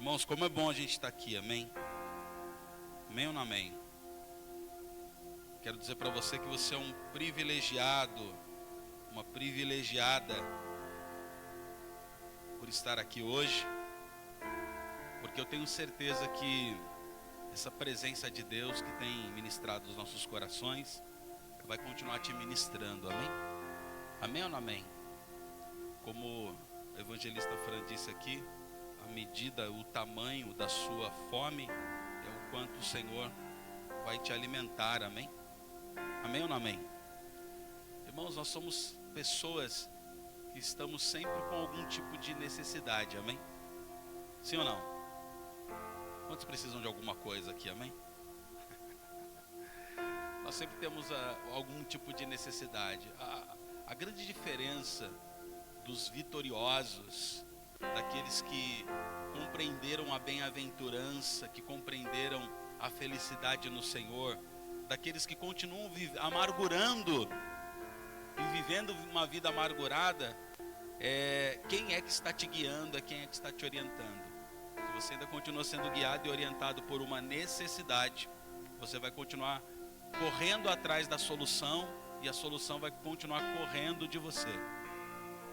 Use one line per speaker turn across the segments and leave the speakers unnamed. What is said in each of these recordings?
Irmãos, como é bom a gente estar aqui, amém? Amém ou não amém? Quero dizer para você que você é um privilegiado, uma privilegiada por estar aqui hoje, porque eu tenho certeza que essa presença de Deus que tem ministrado os nossos corações vai continuar te ministrando, amém? Amém ou não amém? Como o evangelista Fran disse aqui, a medida, o tamanho da sua fome é o quanto o Senhor vai te alimentar, amém? Amém ou não amém? Irmãos, nós somos pessoas que estamos sempre com algum tipo de necessidade, amém? Sim ou não? Quantos precisam de alguma coisa aqui, amém? Nós sempre temos algum tipo de necessidade. A grande diferença dos vitoriosos, daqueles que compreenderam a bem-aventurança, que compreenderam a felicidade no Senhor, daqueles que continuam amargurando e vivendo uma vida amargurada, quem é que está te guiando, quem é que está te orientando. Se você ainda continua sendo guiado e orientado por uma necessidade, você vai continuar correndo atrás da solução e a solução vai continuar correndo de você.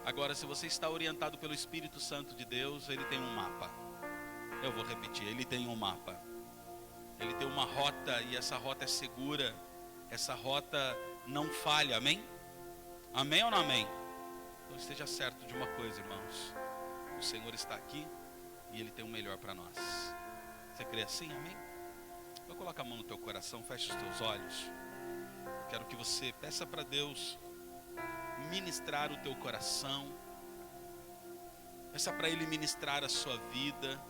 Agora, se você está orientado pelo Espírito Santo de Deus, ele tem um mapa. Eu vou repetir, ele tem um mapa. Ele tem uma rota e essa rota é segura. Essa rota não falha, amém? Amém ou não amém? Então esteja certo de uma coisa, irmãos. O Senhor está aqui e ele tem o melhor para nós. Você crê assim, amém? Então coloca a mão no teu coração, fecha os teus olhos. Eu quero que você peça para Deus ministrar o teu coração, peça para Ele ministrar a sua vida,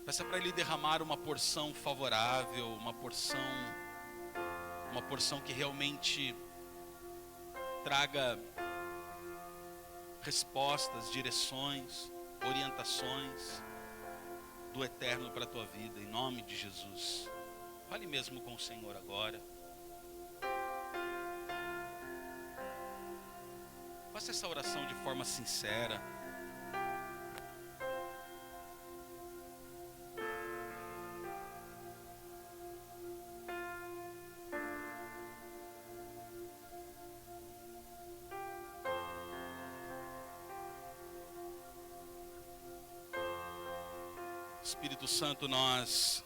peça para Ele derramar uma porção favorável, uma porção que realmente traga respostas, direções, orientações do eterno para a tua vida, em nome de Jesus. Fale mesmo com o Senhor agora. Faça essa oração de forma sincera. Espírito Santo, nós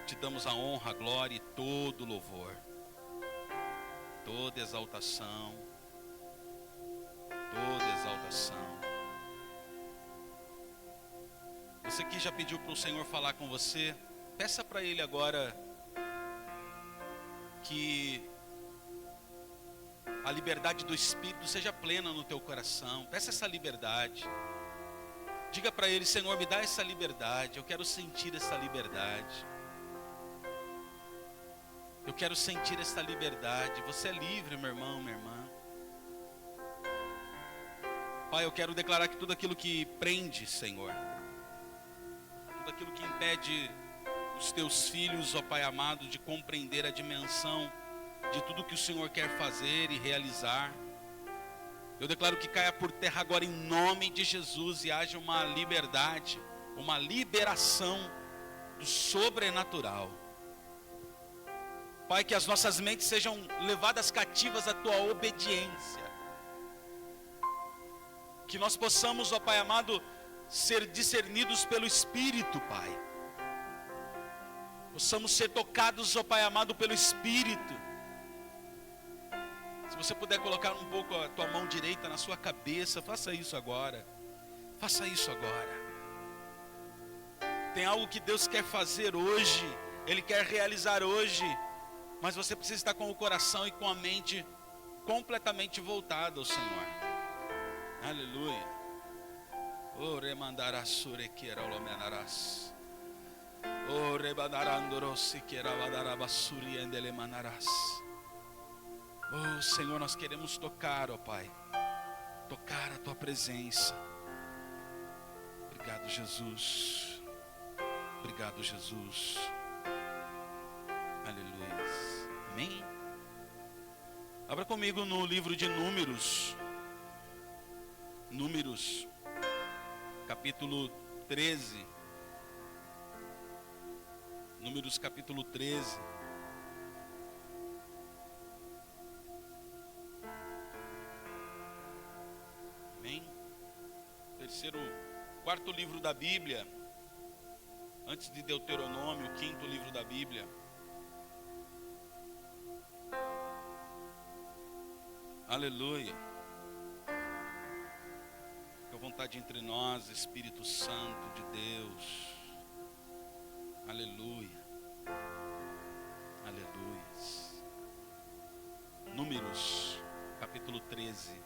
te damos a honra, a glória e todo o louvor, toda exaltação. Toda exaltação. Você que já pediu para o Senhor falar com você, peça para Ele agora que a liberdade do Espírito seja plena no teu coração. Peça essa liberdade. Diga para Ele: Senhor, me dá essa liberdade. Eu quero sentir essa liberdade. Eu quero sentir essa liberdade. Você é livre, meu irmão, minha irmã. Pai, eu quero declarar que tudo aquilo que prende, Senhor, tudo aquilo que impede os teus filhos, ó Pai amado, de compreender a dimensão de tudo que o Senhor quer fazer e realizar, eu declaro que caia por terra agora em nome de Jesus e haja uma liberdade, uma liberação do sobrenatural. Pai, que as nossas mentes sejam levadas cativas à tua obediência. Que nós possamos, ó Pai amado, ser discernidos pelo Espírito, Pai. Possamos ser tocados, ó Pai amado, pelo Espírito. Se você puder colocar um pouco a tua mão direita na sua cabeça, faça isso agora. Faça isso agora. Tem algo que Deus quer fazer hoje, Ele quer realizar hoje, mas você precisa estar com o coração e com a mente completamente voltada ao Senhor. Aleluia. O remandarasure queira olomenaras. O rebandarandorosi queira vadarabasuri endelemanarás. Oh Senhor, nós queremos tocar, ó Pai. Tocar a tua presença. Obrigado, Jesus. Obrigado, Jesus. Aleluia. Amém. Abra comigo no livro de Números. Números, capítulo 13. Números capítulo 13. Amém? Quarto livro da Bíblia. Antes de Deuteronômio, quinto livro da Bíblia. Aleluia. Fica à vontade entre nós, Espírito Santo de Deus. Aleluia. Aleluia. Números, capítulo 13.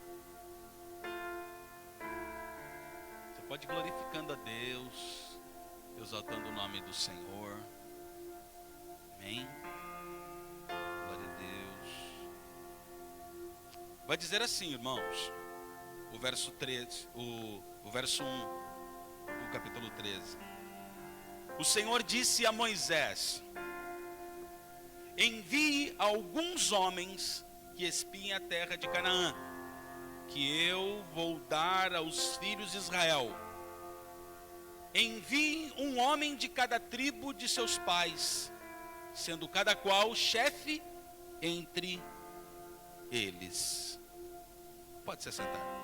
Você pode ir glorificando a Deus, exaltando o nome do Senhor. Amém. Glória a Deus. Vai dizer assim, irmãos, o verso 13, o verso 1 do capítulo 13. O Senhor disse a Moisés: envie alguns homens que espiem a terra de Canaã, que eu vou dar aos filhos de Israel. Envie um homem de cada tribo de seus pais, sendo cada qual chefe entre eles. Pode se assentar.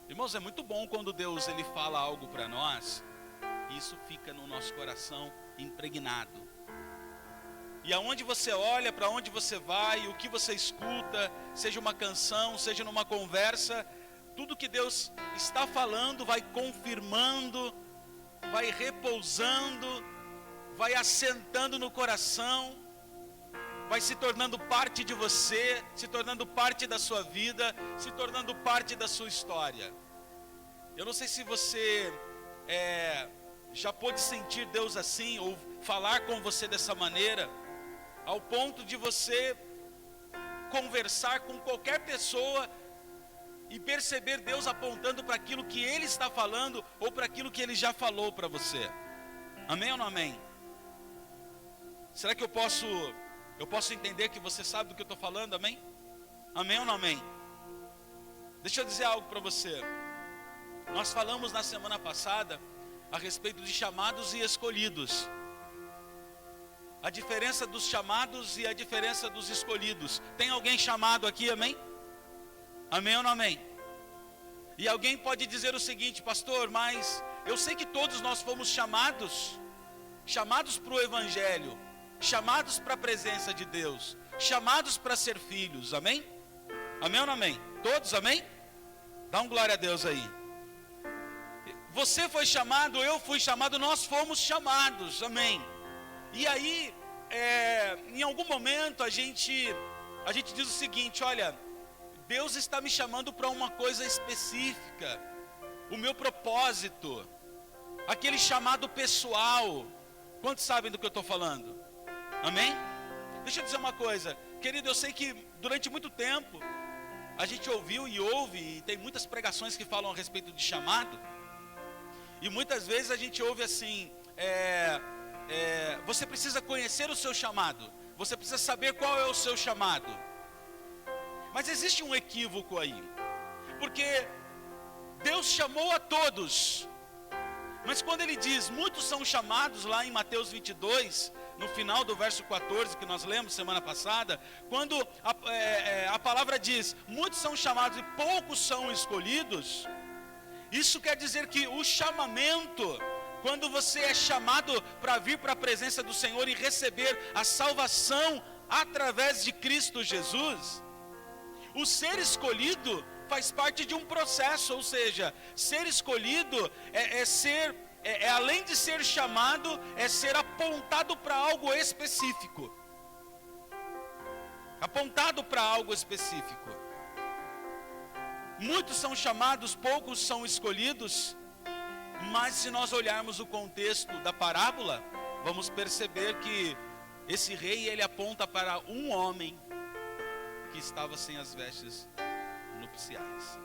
Irmãos, é muito bom quando Deus ele fala algo para nós, e isso fica no nosso coração impregnado. E aonde você olha, para onde você vai, o que você escuta, seja uma canção, seja numa conversa, tudo que Deus está falando vai confirmando, vai repousando, vai assentando no coração, vai se tornando parte de você, se tornando parte da sua vida, se tornando parte da sua história. Eu não sei se você já pôde sentir Deus assim, ou falar com você dessa maneira, ao ponto de você conversar com qualquer pessoa e perceber Deus apontando para aquilo que Ele está falando, ou para aquilo que Ele já falou para você. Amém ou não amém? Será que eu posso entender que você sabe do que eu estou falando? Amém? Amém ou não amém? Deixa eu dizer algo para você. Nós falamos na semana passada a respeito de chamados e escolhidos. A diferença dos chamados e a diferença dos escolhidos. Tem alguém chamado aqui, amém? Amém ou não amém? E alguém pode dizer o seguinte: pastor, mas eu sei que todos nós fomos chamados para o Evangelho, chamados para a presença de Deus, chamados para ser filhos, amém? Amém ou não amém? Todos, amém? Dá um glória a Deus aí. Você foi chamado, eu fui chamado, nós fomos chamados, amém? E aí, em algum momento a gente diz o seguinte: olha, Deus está me chamando para uma coisa específica, o meu propósito, aquele chamado pessoal. Quantos sabem do que eu estou falando? Amém? Deixa eu dizer uma coisa, querido, eu sei que durante muito tempo a gente ouviu e ouve, e tem muitas pregações que falam a respeito de chamado, e muitas vezes a gente ouve assim, você precisa conhecer o seu chamado, você precisa saber qual é o seu chamado. Mas existe um equívoco aí, porque Deus chamou a todos, mas quando Ele diz, muitos são chamados, lá em Mateus 22, no final do verso 14, que nós lemos semana passada, quando a palavra diz, muitos são chamados e poucos são escolhidos, isso quer dizer que o chamamento, quando você é chamado para vir para a presença do Senhor e receber a salvação através de Cristo Jesus, o ser escolhido faz parte de um processo, ou seja, ser escolhido além de ser chamado, é ser apontado para algo específico. Apontado para algo específico. Muitos são chamados, poucos são escolhidos, mas se nós olharmos o contexto da parábola, vamos perceber que esse rei, ele aponta para um homem que estava sem as vestes nupciais.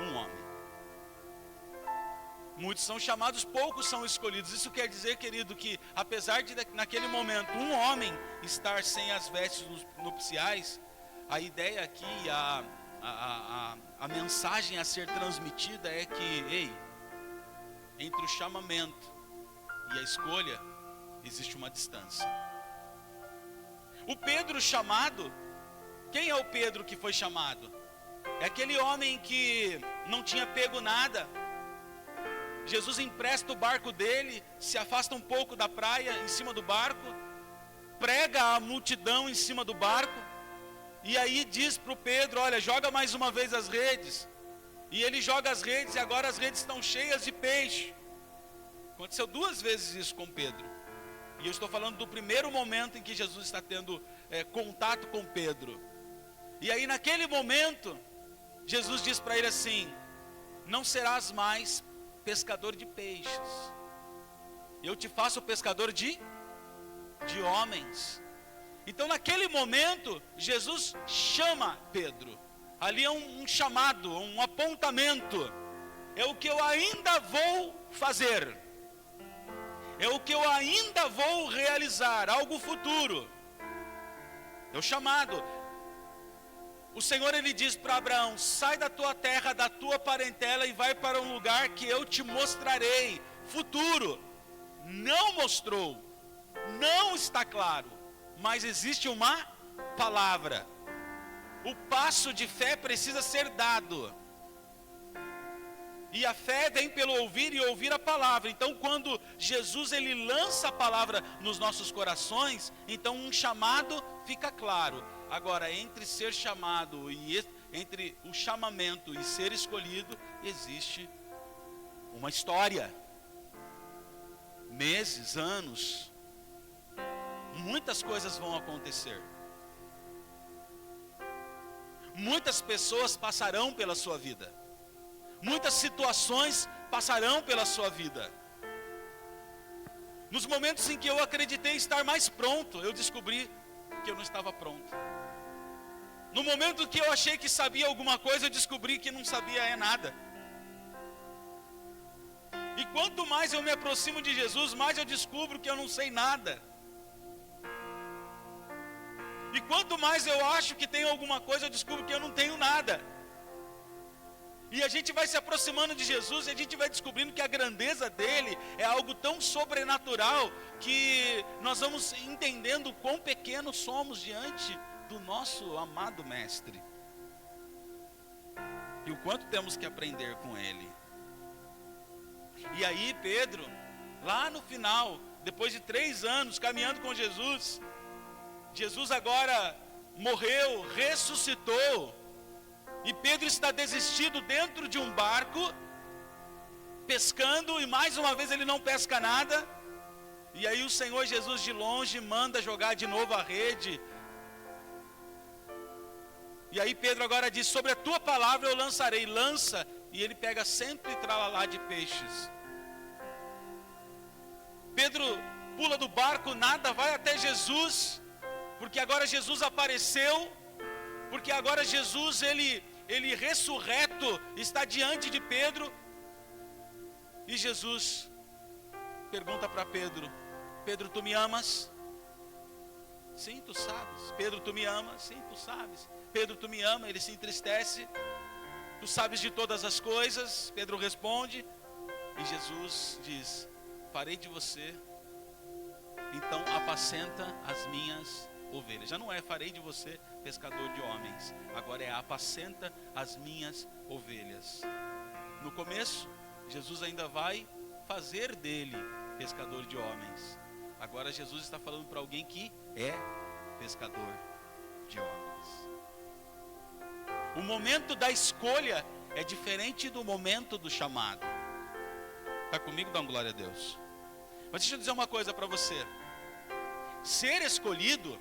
Um homem. Muitos são chamados, poucos são escolhidos. Isso quer dizer, querido, que apesar de naquele momento um homem estar sem as vestes nupciais, a ideia aqui, a mensagem a ser transmitida é que, entre o chamamento e a escolha, existe uma distância. O Pedro chamado, quem é o Pedro que foi chamado? É aquele homem que não tinha pego nada. Jesus empresta o barco dele, se afasta um pouco da praia, em cima do barco, prega a multidão em cima do barco, e aí diz para o Pedro, olha, joga mais uma vez as redes. E ele joga as redes, e agora as redes estão cheias de peixe. Aconteceu 2 vezes isso com Pedro. E eu estou falando do primeiro momento em que Jesus está tendo contato com Pedro. E aí naquele momento, Jesus diz para ele assim, não serás mais pescador de peixes, eu te faço pescador de homens. Então naquele momento, Jesus chama Pedro. Ali é um chamado, um apontamento. É o que eu ainda vou fazer. É o que eu ainda vou realizar, algo futuro. É o chamado. O Senhor, ele diz para Abraão, sai da tua terra, da tua parentela e vai para um lugar que eu te mostrarei. Futuro. Não mostrou, não está claro, mas existe uma palavra. O passo de fé precisa ser dado. E a fé vem pelo ouvir e ouvir a palavra. Então quando Jesus ele lança a palavra nos nossos corações, então um chamado fica claro. Agora, entre ser chamado e entre o chamamento e ser escolhido, existe uma história. Meses, anos, muitas coisas vão acontecer. Muitas pessoas passarão pela sua vida. Muitas situações passarão pela sua vida. Nos momentos em que eu acreditei estar mais pronto, eu descobri que eu não estava pronto. No momento que eu achei que sabia alguma coisa, eu descobri que não sabia nada. E quanto mais eu me aproximo de Jesus, mais eu descubro que eu não sei nada. E quanto mais eu acho que tenho alguma coisa, eu descubro que eu não tenho nada. E a gente vai se aproximando de Jesus e a gente vai descobrindo que a grandeza dele é algo tão sobrenatural que nós vamos entendendo quão pequenos somos diante do nosso amado Mestre. E o quanto temos que aprender com ele. E aí Pedro, lá no final, depois de 3 anos caminhando com Jesus, Jesus agora morreu, ressuscitou. E Pedro está desistido dentro de um barco, pescando, e mais uma vez ele não pesca nada. E aí o Senhor Jesus de longe manda jogar de novo a rede. E aí Pedro agora diz, sobre a tua palavra eu lançarei, lança. E ele pega sempre e tralalá de peixes. Pedro pula do barco, nada, vai até Jesus, porque agora Jesus apareceu, porque agora Jesus, ele ressurreto, está diante de Pedro. E Jesus pergunta para Pedro, Pedro, tu me amas? Sim, tu sabes. Pedro, tu me amas? Sim, tu sabes. Pedro, tu me ama? Ele se entristece. Tu sabes de todas as coisas? Pedro responde. E Jesus diz, farei de você, então apacenta as minhas ovelhas. Já não é farei de você pescador de homens, agora é apacenta as minhas ovelhas. No começo, Jesus ainda vai fazer dele pescador de homens. Agora Jesus está falando para alguém que é pescador de homens. O momento da escolha é diferente do momento do chamado. Está comigo? Dá uma glória a Deus. Mas deixa eu dizer uma coisa para você. Ser escolhido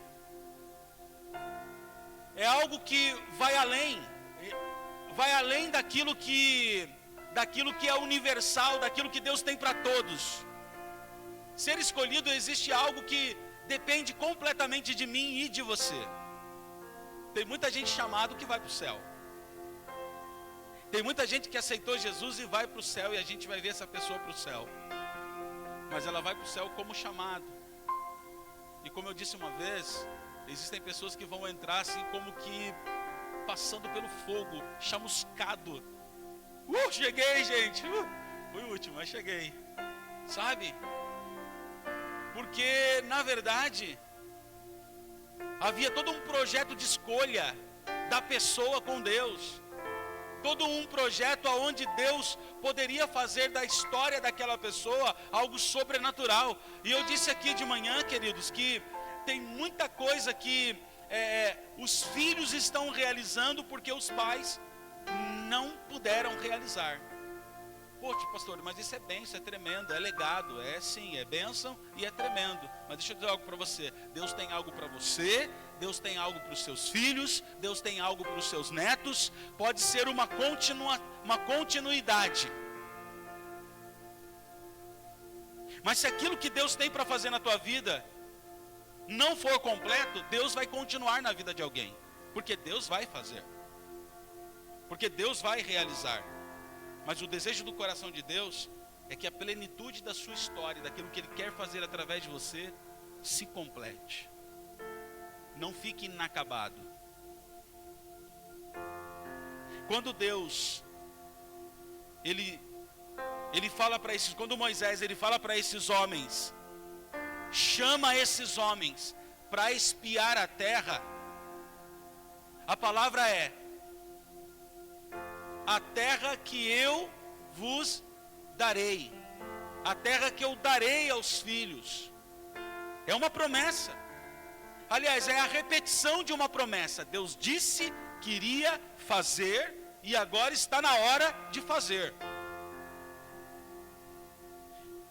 é algo que vai além daquilo que é universal, daquilo que Deus tem para todos. Ser escolhido, existe algo que depende completamente de mim e de você. Tem muita gente chamado que vai para o céu. Tem muita gente que aceitou Jesus e vai para o céu, e a gente vai ver essa pessoa para o céu. Mas ela vai para o céu como chamado. E como eu disse uma vez, Existem pessoas que vão entrar assim como que passando pelo fogo, chamuscado. Cheguei, gente. Fui o último, mas cheguei. Sabe? Porque, na verdade, havia todo um projeto de escolha da pessoa com Deus. Todo um projeto onde Deus poderia fazer da história daquela pessoa algo sobrenatural. E eu disse aqui de manhã, queridos, que tem muita coisa que os filhos estão realizando porque os pais não puderam realizar. Poxa, pastor, mas isso é bênção, é tremendo, é legado, é sim, é bênção e é tremendo. Mas deixa eu dizer algo para você. Deus tem algo para você, Deus tem algo para os seus filhos, Deus tem algo para os seus netos. Pode ser uma continuidade. Mas se aquilo que Deus tem para fazer na tua vida não for completo, Deus vai continuar na vida de alguém. Porque Deus vai fazer. Porque Deus vai realizar. Mas o desejo do coração de Deus é que a plenitude da sua história, daquilo que Ele quer fazer através de você, se complete. Não fique inacabado. Quando Deus, Ele fala para esses, quando Moisés, ele fala para esses homens, chama esses homens para espiar a terra, a palavra é: a terra que eu vos darei, a terra que eu darei aos filhos. É uma promessa. Aliás, é a repetição de uma promessa. Deus disse que iria fazer e agora está na hora de fazer.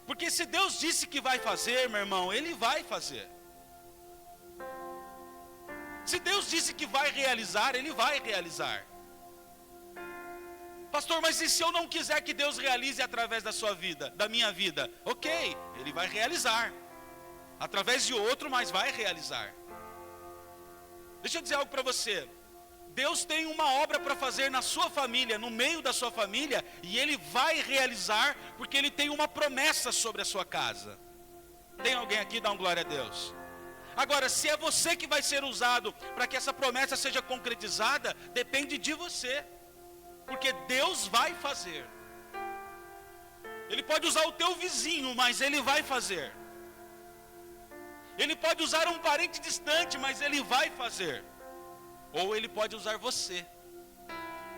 Porque se Deus disse que vai fazer, meu irmão, Ele vai fazer. Se Deus disse que vai realizar, Ele vai realizar. Pastor, mas e se eu não quiser que Deus realize através da sua vida, da minha vida? Ok, Ele vai realizar. Através de outro, mas vai realizar. Deixa eu dizer algo para você. Deus tem uma obra para fazer na sua família, no meio da sua família, e Ele vai realizar, porque Ele tem uma promessa sobre a sua casa. Tem alguém aqui? Dá um glória a Deus. Agora, se é você que vai ser usado para que essa promessa seja concretizada, depende de você. Porque Deus vai fazer. Ele pode usar o teu vizinho, mas Ele vai fazer. Ele pode usar um parente distante, mas Ele vai fazer. Ou Ele pode usar você,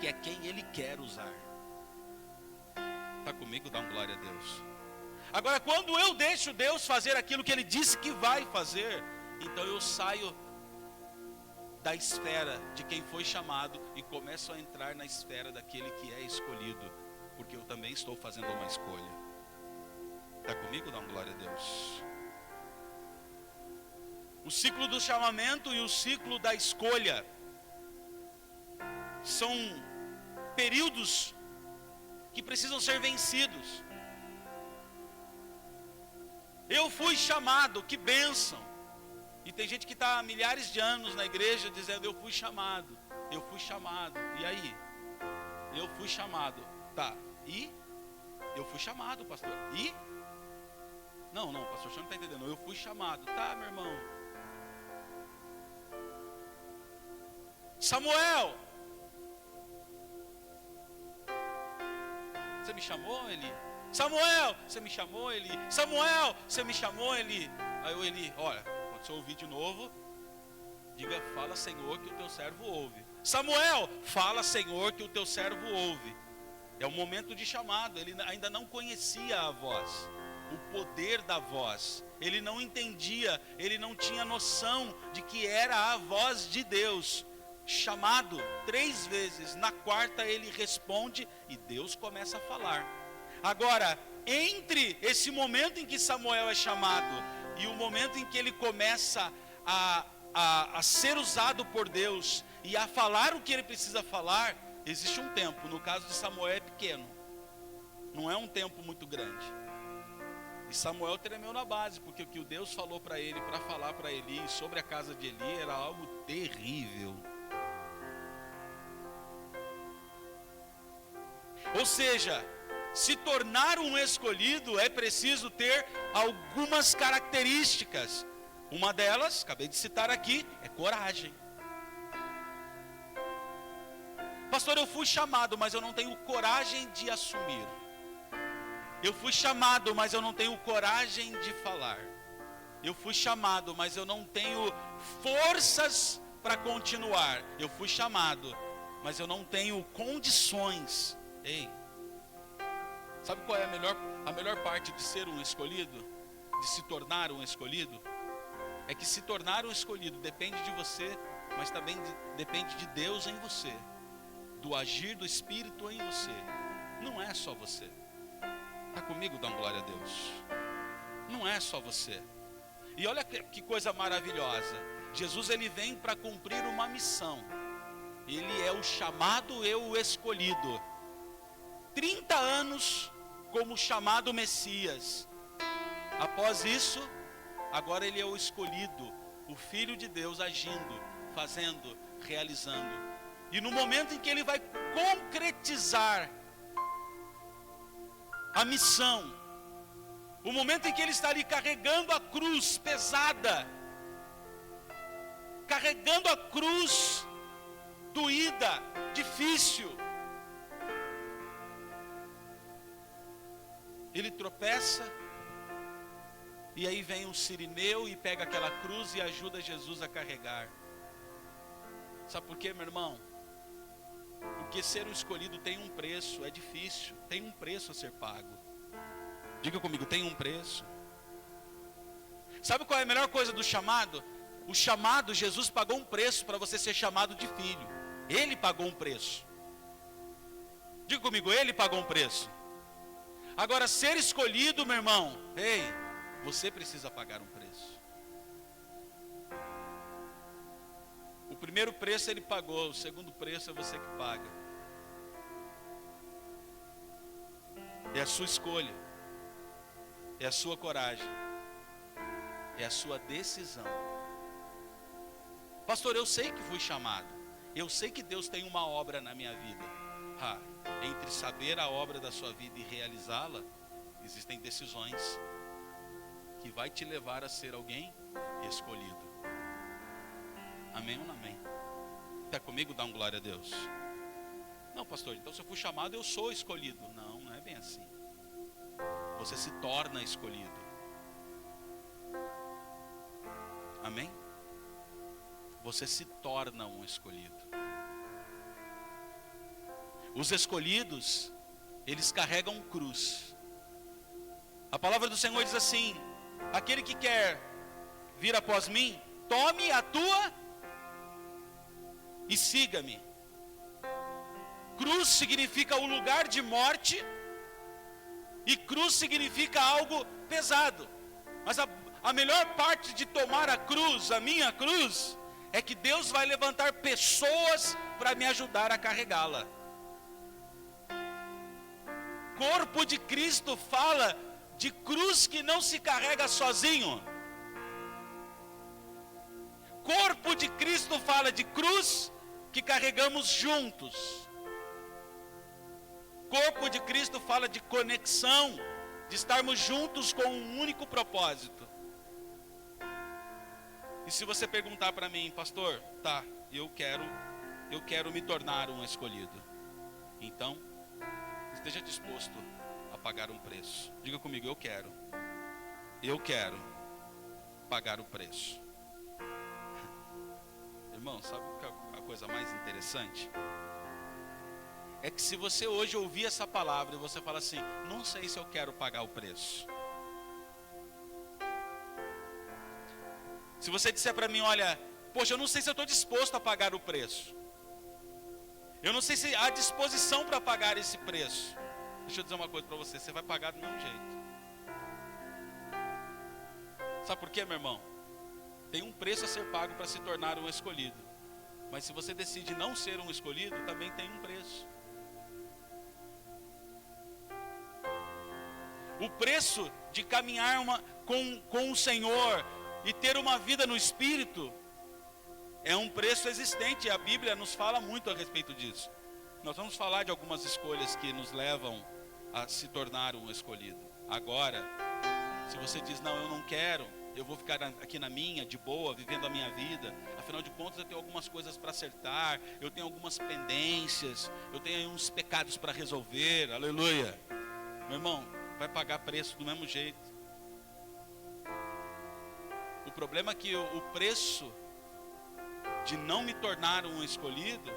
que é quem Ele quer usar. Está comigo? Dá um glória a Deus. Agora, quando eu deixo Deus fazer aquilo que Ele disse que vai fazer, então eu saio da esfera de quem foi chamado e começo a entrar na esfera daquele que é escolhido, porque eu também estou fazendo uma escolha. Está comigo? Dá um glória a Deus. O ciclo do chamamento e o ciclo da escolha são períodos que precisam ser vencidos. Eu fui chamado, que bênção. E tem gente que está há milhares de anos na igreja dizendo: eu fui chamado, eu fui chamado. E aí? Eu fui chamado. Tá, e? Eu fui chamado, pastor. E? Não, pastor, você não está entendendo. Eu fui chamado. Tá, meu irmão. Samuel, você me chamou, Eli? Samuel, você me chamou, Eli? Samuel, você me chamou, Eli? Aí o Eli, olha, se eu ouvir de novo, diga: fala, Senhor, que o teu servo ouve. Samuel, fala, Senhor, que o teu servo ouve. É o momento de chamado. Ele ainda não conhecia a voz, o poder da voz. Ele não entendia, ele não tinha noção de que era a voz de Deus. Chamado 3 vezes, na quarta ele responde e Deus começa a falar. Agora, entre esse momento em que Samuel é chamado e o momento em que ele começa a ser usado por Deus e a falar o que ele precisa falar, existe um tempo. No caso de Samuel é pequeno, não é um tempo muito grande. E Samuel tremeu na base, porque o que o Deus falou para ele, para falar para Eli sobre a casa de Eli, era algo terrível. Ou seja, se tornar um escolhido é preciso ter algumas características. Uma delas, acabei de citar aqui, é coragem. Pastor, eu fui chamado, mas eu não tenho coragem de assumir. Eu fui chamado, mas eu não tenho coragem de falar. Eu fui chamado, mas eu não tenho forças para continuar. Eu fui chamado, mas eu não tenho condições. Ei, sabe qual é a melhor parte de ser um escolhido? De se tornar um escolhido? É que se tornar um escolhido depende de você, mas também depende de Deus em você. Do agir do Espírito em você. Não é só você. Está comigo? Dá uma glória a Deus. Não é só você. E olha que coisa maravilhosa. Jesus, ele vem para cumprir uma missão. Ele é o chamado e o escolhido. 30 anos como chamado Messias. Após isso, agora ele é o escolhido, o Filho de Deus agindo, fazendo, realizando. E no momento em que ele vai concretizar a missão, o momento em que ele está ali carregando a cruz pesada, carregando a cruz doída, difícil, ele tropeça, e aí vem um sirineu e pega aquela cruz e ajuda Jesus a carregar. Sabe por quê, meu irmão? Porque ser um escolhido tem um preço, é difícil, tem um preço a ser pago. Diga comigo, tem um preço. Sabe qual é a melhor coisa do chamado? O chamado, Jesus pagou um preço para você ser chamado de filho. Ele pagou um preço. Diga comigo, ele pagou um preço. Agora, ser escolhido, meu irmão, ei, você precisa pagar um preço. O primeiro preço ele pagou, o segundo preço é você que paga. É a sua escolha, é a sua coragem, é a sua decisão. Pastor, eu sei que fui chamado, eu sei que Deus tem uma obra na minha vida. Entre saber a obra da sua vida e realizá-la, existem decisões que vai te levar a ser alguém escolhido. Amém ou não amém? Está comigo? Dá um glória a Deus. Não, pastor, então se eu fui chamado, eu sou escolhido. Não, não é bem assim. Você se torna escolhido. Amém? Você se torna um escolhido. Os escolhidos, eles carregam cruz. A palavra do Senhor diz assim: aquele que quer vir após mim, tome a tua e siga-me. Cruz significa o lugar de morte, e cruz significa algo pesado. Mas a melhor parte de tomar a cruz, a minha cruz, é que Deus vai levantar pessoas para me ajudar a carregá-la. Corpo de Cristo fala de cruz que não se carrega sozinho. Corpo de Cristo fala de cruz que carregamos juntos. Corpo de Cristo fala de conexão, de estarmos juntos com um único propósito. E se você perguntar para mim, pastor, tá, eu quero me tornar um escolhido. Então, esteja disposto a pagar um preço. Diga comigo, eu quero pagar o preço. Irmão, sabe a coisa mais interessante? É que se você hoje ouvir essa palavra e você fala assim, não sei se eu quero pagar o preço. Se você disser para mim, olha, poxa, eu não sei se eu estou disposto a pagar o preço. Eu não sei se há disposição para pagar esse preço. Deixa eu dizer uma coisa para você, você vai pagar do mesmo jeito. Sabe por quê, meu irmão? Tem um preço a ser pago para se tornar um escolhido. Mas se você decide não ser um escolhido, também tem um preço. O preço de caminhar com o Senhor e ter uma vida no Espírito é um preço existente. A Bíblia nos fala muito a respeito disso. Nós vamos falar de algumas escolhas que nos levam a se tornar um escolhido. Agora, se você diz, não, eu não quero, eu vou ficar aqui na minha, de boa, vivendo a minha vida. Afinal de contas, eu tenho algumas coisas para acertar, eu tenho algumas pendências, eu tenho uns pecados para resolver, aleluia. Meu irmão, vai pagar preço do mesmo jeito. O problema é que o preço de não me tornar um escolhido,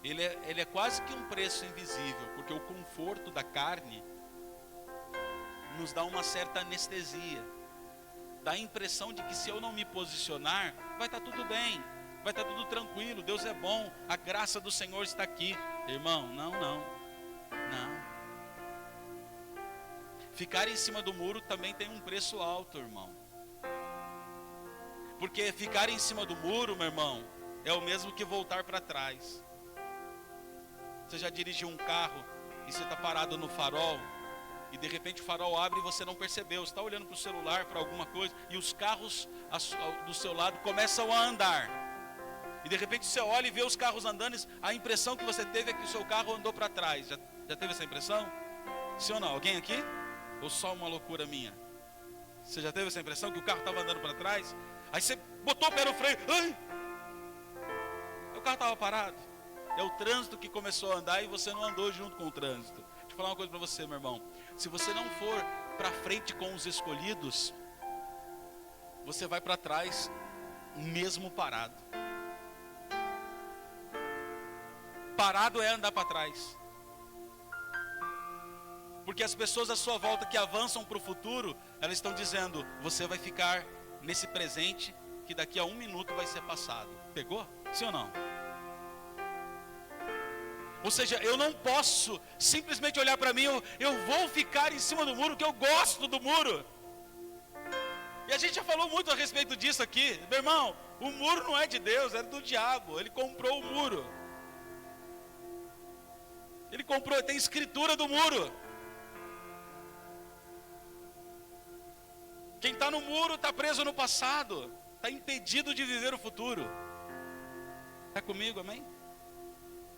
ele é quase que um preço invisível, porque o conforto da carne nos dá uma certa anestesia, dá a impressão de que se eu não me posicionar, vai estar tudo bem, vai estar tudo tranquilo, Deus é bom, a graça do Senhor está aqui. Irmão, não. Ficar em cima do muro também tem um preço alto, irmão. Porque ficar em cima do muro, meu irmão, é o mesmo que voltar para trás. Você já dirigiu um carro e você está parado no farol, e de repente o farol abre e você não percebeu, você está olhando para o celular, para alguma coisa, e os carros do seu lado começam a andar, e de repente você olha e vê os carros andando, a impressão que você teve é que o seu carro andou para trás. Já teve essa impressão? Sim ou não? Alguém aqui? Ou só uma loucura minha? Você já teve essa impressão que o carro estava andando para trás? Aí você botou o pé no freio, ai! O carro estava parado. É o trânsito que começou a andar e você não andou junto com o trânsito. Deixa eu falar uma coisa para você, meu irmão. Se você não for para frente com os escolhidos, você vai para trás mesmo parado. Parado é andar para trás. Porque as pessoas à sua volta que avançam para o futuro, elas estão dizendo, você vai ficar nesse presente que daqui a 1 minuto vai ser passado. Pegou? Sim ou não? Ou seja, eu não posso simplesmente olhar para mim, eu vou ficar em cima do muro, que eu gosto do muro. E a gente já falou muito a respeito disso aqui. Meu irmão, o muro não é de Deus, é do diabo. Ele comprou o muro. Ele comprou, tem escritura do muro. Quem está no muro está preso no passado, está impedido de viver o futuro. Está comigo, amém?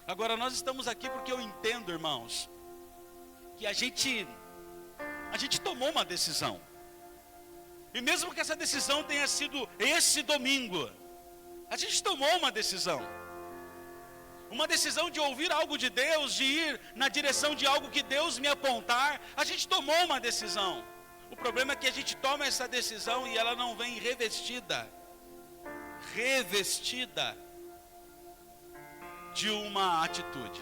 Agora nós estamos aqui porque eu entendo, irmãos, que a gente tomou uma decisão. E mesmo que essa decisão tenha sido esse domingo, a gente tomou uma decisão. Uma decisão de ouvir algo de Deus, de ir na direção de algo que Deus me apontar, a gente tomou uma decisão. O problema é que a gente toma essa decisão e ela não vem revestida de uma atitude.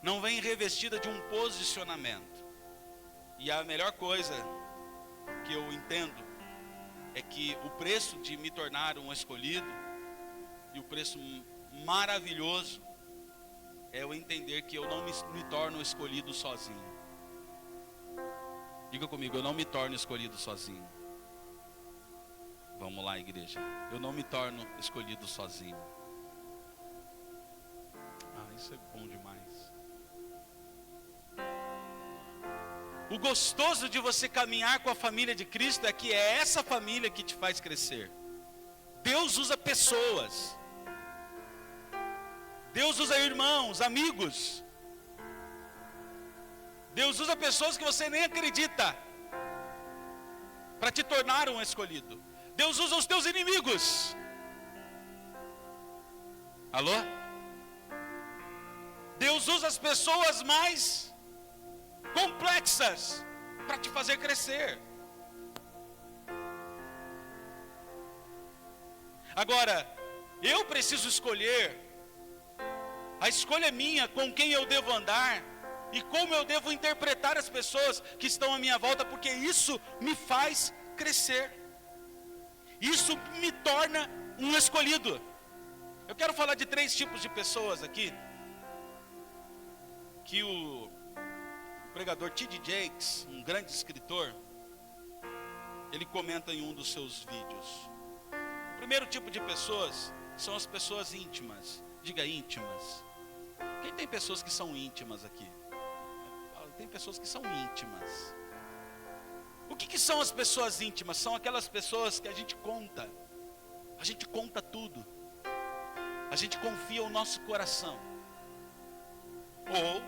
Não vem revestida de um posicionamento. E a melhor coisa que eu entendo é que o preço de me tornar um escolhido, e o preço maravilhoso, é eu entender que eu não me torno escolhido sozinho. Diga comigo, eu não me torno escolhido sozinho. Vamos lá, igreja. Eu não me torno escolhido sozinho. Isso é bom demais. O gostoso de você caminhar com a família de Cristo é que é essa família que te faz crescer. Deus usa pessoas. Deus usa irmãos, amigos. Deus usa pessoas que você nem acredita para te tornar um escolhido. Deus usa os teus inimigos. Alô? Deus usa as pessoas mais complexas para te fazer crescer. Agora, eu preciso escolher. A escolha é minha, com quem eu devo andar e como eu devo interpretar as pessoas que estão à minha volta, porque isso me faz crescer. Isso me torna um escolhido. Eu quero falar de 3 tipos de pessoas aqui, que o pregador T.D. Jakes, um grande escritor, ele comenta em um dos seus vídeos. O primeiro tipo de pessoas são as pessoas íntimas. Diga íntimas. Quem tem pessoas que são íntimas aqui? Tem pessoas que são íntimas. O que são as pessoas íntimas? São aquelas pessoas que a gente conta tudo. A gente confia o nosso coração. Ou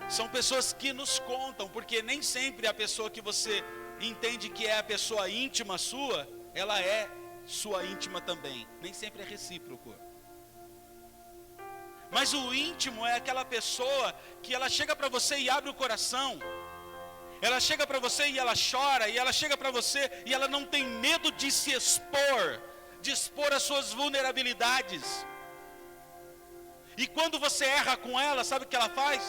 São pessoas que nos contam, porque nem sempre a pessoa que você entende que é a pessoa íntima sua, ela é sua íntima também. Nem sempre é recíproco. Mas o íntimo é aquela pessoa que ela chega para você e abre o coração. Ela chega para você e ela chora, e ela chega para você e ela não tem medo de se expor, de expor as suas vulnerabilidades. E quando você erra com ela, sabe o que ela faz?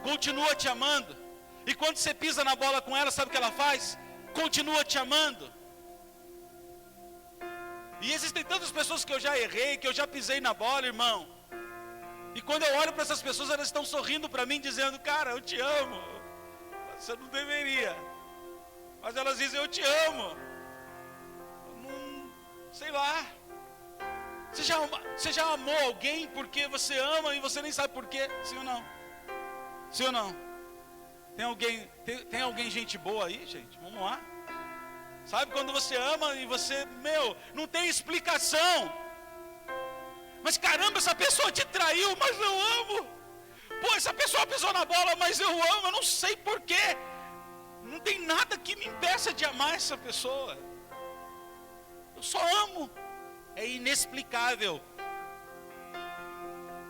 Continua te amando. E quando você pisa na bola com ela, sabe o que ela faz? Continua te amando. E existem tantas pessoas que eu já errei, que eu já pisei na bola, irmão. E quando eu olho para essas pessoas, elas estão sorrindo para mim, dizendo: cara, eu te amo. Você não deveria. Mas elas dizem: eu te amo. Não, sei lá. Você já amou alguém porque você ama e você nem sabe por quê? Sim ou não? Sim ou não? Tem alguém gente boa aí, gente? Vamos lá. Sabe quando você ama e você, não tem explicação. Mas caramba, essa pessoa te traiu, mas eu amo. Pô, essa pessoa pisou na bola, mas eu amo, eu não sei porquê. Não tem nada que me impeça de amar essa pessoa. Eu só amo. É inexplicável.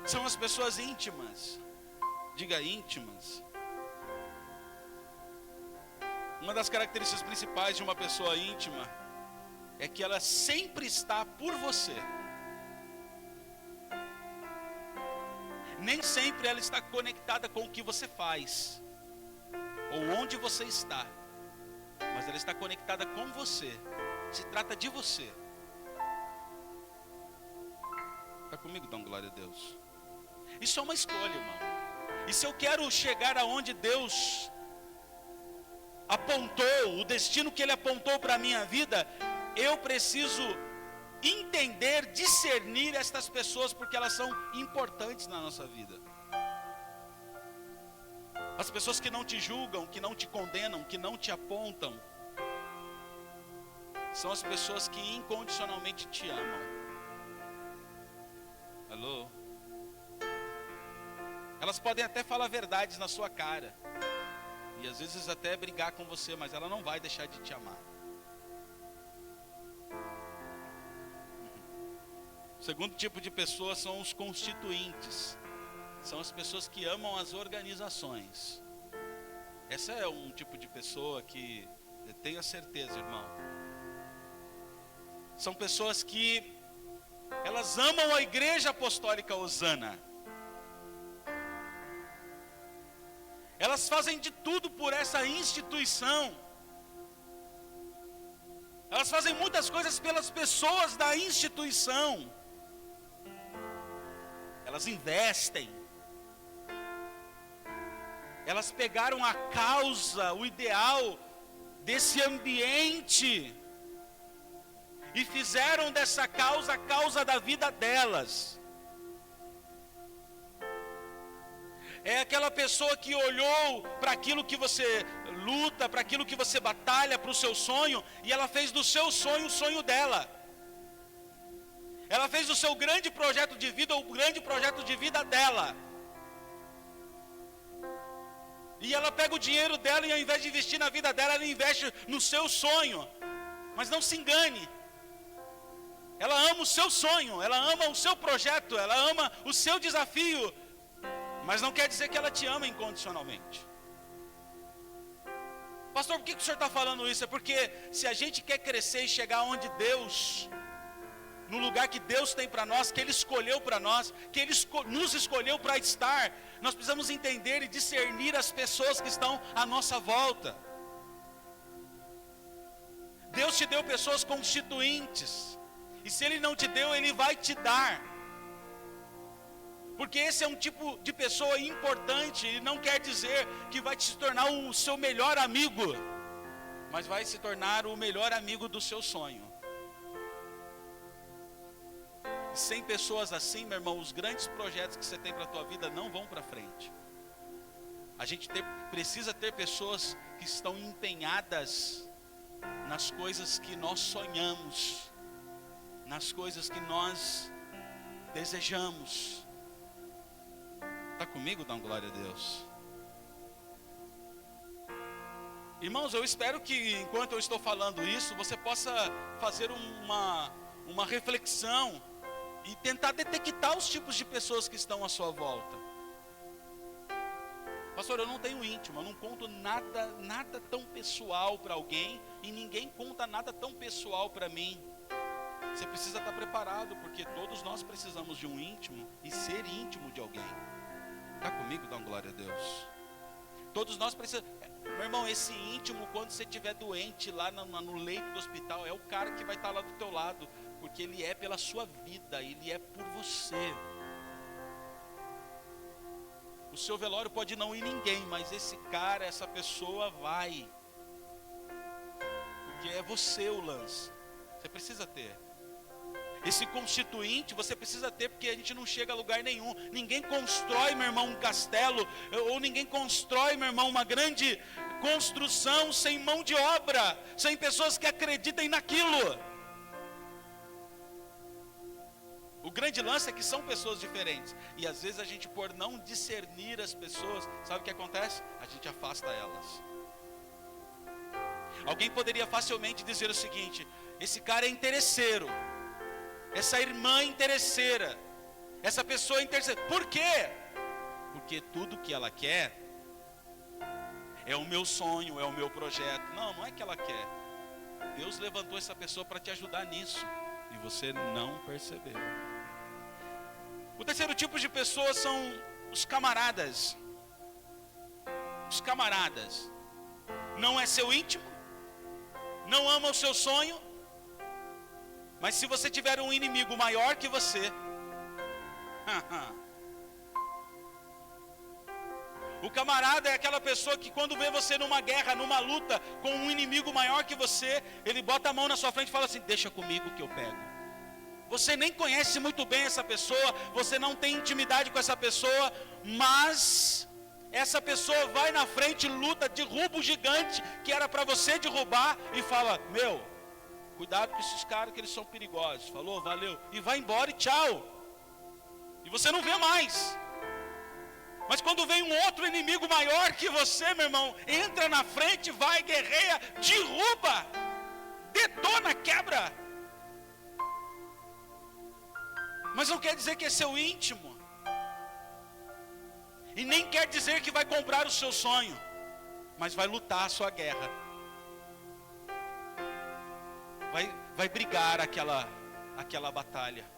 São as pessoas íntimas. Diga íntimas. Uma das características principais de uma pessoa íntima é que ela sempre está por você. Nem sempre ela está conectada com o que você faz, ou onde você está, mas ela está conectada com você. Se trata de você. Está comigo? Dá glória a Deus. Isso é uma escolha, irmão. E se eu quero chegar aonde Deus apontou, o destino que Ele apontou para a minha vida, eu preciso entender, discernir estas pessoas, porque elas são importantes na nossa vida. As pessoas que não te julgam, que não te condenam, que não te apontam, são as pessoas que incondicionalmente te amam. Alô? Elas podem até falar verdades na sua cara, e às vezes até brigar com você, mas ela não vai deixar de te amar. O segundo tipo de pessoas são os constituintes. São as pessoas que amam as organizações. Essa é um tipo de pessoa que, eu tenho a certeza, irmão, são pessoas que elas amam a Igreja Apostólica Osana. Elas fazem de tudo por essa instituição. Elas fazem muitas coisas pelas pessoas da instituição. Elas investem. Elas pegaram a causa, o ideal desse ambiente e fizeram dessa causa a causa da vida delas. É aquela pessoa que olhou para aquilo que você luta, para aquilo que você batalha, para o seu sonho, e ela fez do seu sonho o sonho dela. Ela fez do seu grande projeto de vida o grande projeto de vida dela. E ela pega o dinheiro dela e ao invés de investir na vida dela, ela investe no seu sonho. Mas não se engane. Ela ama o seu sonho, ela ama o seu projeto, ela ama o seu desafio. Mas não quer dizer que ela te ama incondicionalmente. Pastor, por que o senhor está falando isso? É porque se a gente quer crescer e chegar onde Deus, no lugar que Deus tem para nós, que Ele escolheu para nós, que Ele nos escolheu para estar, nós precisamos entender e discernir as pessoas que estão à nossa volta. Deus te deu pessoas constituintes, e se Ele não te deu, Ele vai te dar. Porque esse é um tipo de pessoa importante, e não quer dizer que vai se tornar o seu melhor amigo, mas vai se tornar o melhor amigo do seu sonho. E sem pessoas assim, meu irmão, os grandes projetos que você tem para a tua vida não vão para frente. A gente precisa ter pessoas que estão empenhadas nas coisas que nós sonhamos, nas coisas que nós desejamos. Está comigo? Dá uma glória a Deus. Irmãos, eu espero que enquanto eu estou falando isso, você possa fazer uma reflexão e tentar detectar os tipos de pessoas que estão à sua volta. Pastor, eu não tenho íntimo, eu não conto nada tão pessoal para alguém, e ninguém conta nada tão pessoal para mim. Você precisa estar preparado, porque todos nós precisamos de um íntimo e ser íntimo de alguém. Está comigo? Dá uma glória a Deus. Todos nós precisamos. Meu irmão, esse íntimo, quando você estiver doente lá no leito do hospital, é o cara que vai estar lá do teu lado, porque ele é pela sua vida, ele é por você. O seu velório pode não ir ninguém, mas esse cara, essa pessoa vai, porque é você o lance. Você precisa ter. Esse constituinte você precisa ter, porque a gente não chega a lugar nenhum. Ninguém constrói, meu irmão, um castelo, ou ninguém constrói, meu irmão, uma grande construção sem mão de obra, sem pessoas que acreditem naquilo. O grande lance é que são pessoas diferentes, e às vezes a gente, por não discernir as pessoas, sabe o que acontece? A gente afasta elas. Alguém poderia facilmente dizer o seguinte: esse cara é interesseiro, essa irmã é interesseira, essa pessoa é interesseira. Por quê? Porque tudo que ela quer é o meu sonho, é o meu projeto. Não é que ela quer. Deus levantou essa pessoa para te ajudar nisso, e você não percebeu. O terceiro tipo de pessoas são os camaradas. Os camaradas. Não é seu íntimo, não ama o seu sonho, mas se você tiver um inimigo maior que você, o camarada é aquela pessoa que quando vê você numa guerra, numa luta com um inimigo maior que você, ele bota a mão na sua frente e fala assim: deixa comigo que eu pego. Você nem conhece muito bem essa pessoa, você não tem intimidade com essa pessoa, mas essa pessoa vai na frente, luta, derruba o gigante que era para você derrubar e fala: meu, cuidado com esses caras que eles são perigosos. Falou, valeu, e vai embora e tchau. E você não vê mais. Mas quando vem um outro inimigo maior que você, meu irmão, entra na frente, vai, guerreia, derruba, detona, quebra. Mas não quer dizer que é seu íntimo, e nem quer dizer que vai comprar o seu sonho, mas vai lutar a sua guerra, vai brigar aquela batalha.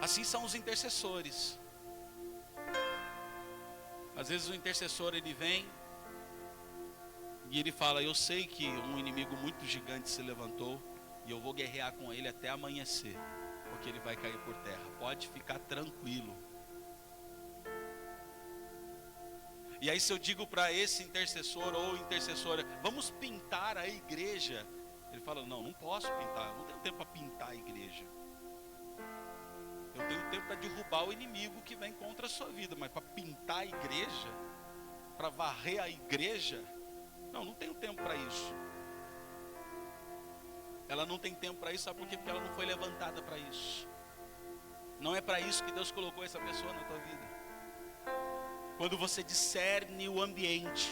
Assim são os intercessores. Às vezes o intercessor, ele vem e ele fala: eu sei que um inimigo muito gigante se levantou, e eu vou guerrear com ele até amanhecer, porque ele vai cair por terra. Pode ficar tranquilo. E aí se eu digo para esse intercessor ou intercessora: vamos pintar a igreja, ele fala: não posso pintar, eu não tenho tempo para pintar a igreja. Eu tenho tempo para derrubar o inimigo que vem contra a sua vida, mas para pintar a igreja, para varrer a igreja, não tenho tempo para isso. Ela não tem tempo para isso, sabe por quê? Porque ela não foi levantada para isso. Não é para isso que Deus colocou essa pessoa na tua vida. Quando você discerne o ambiente,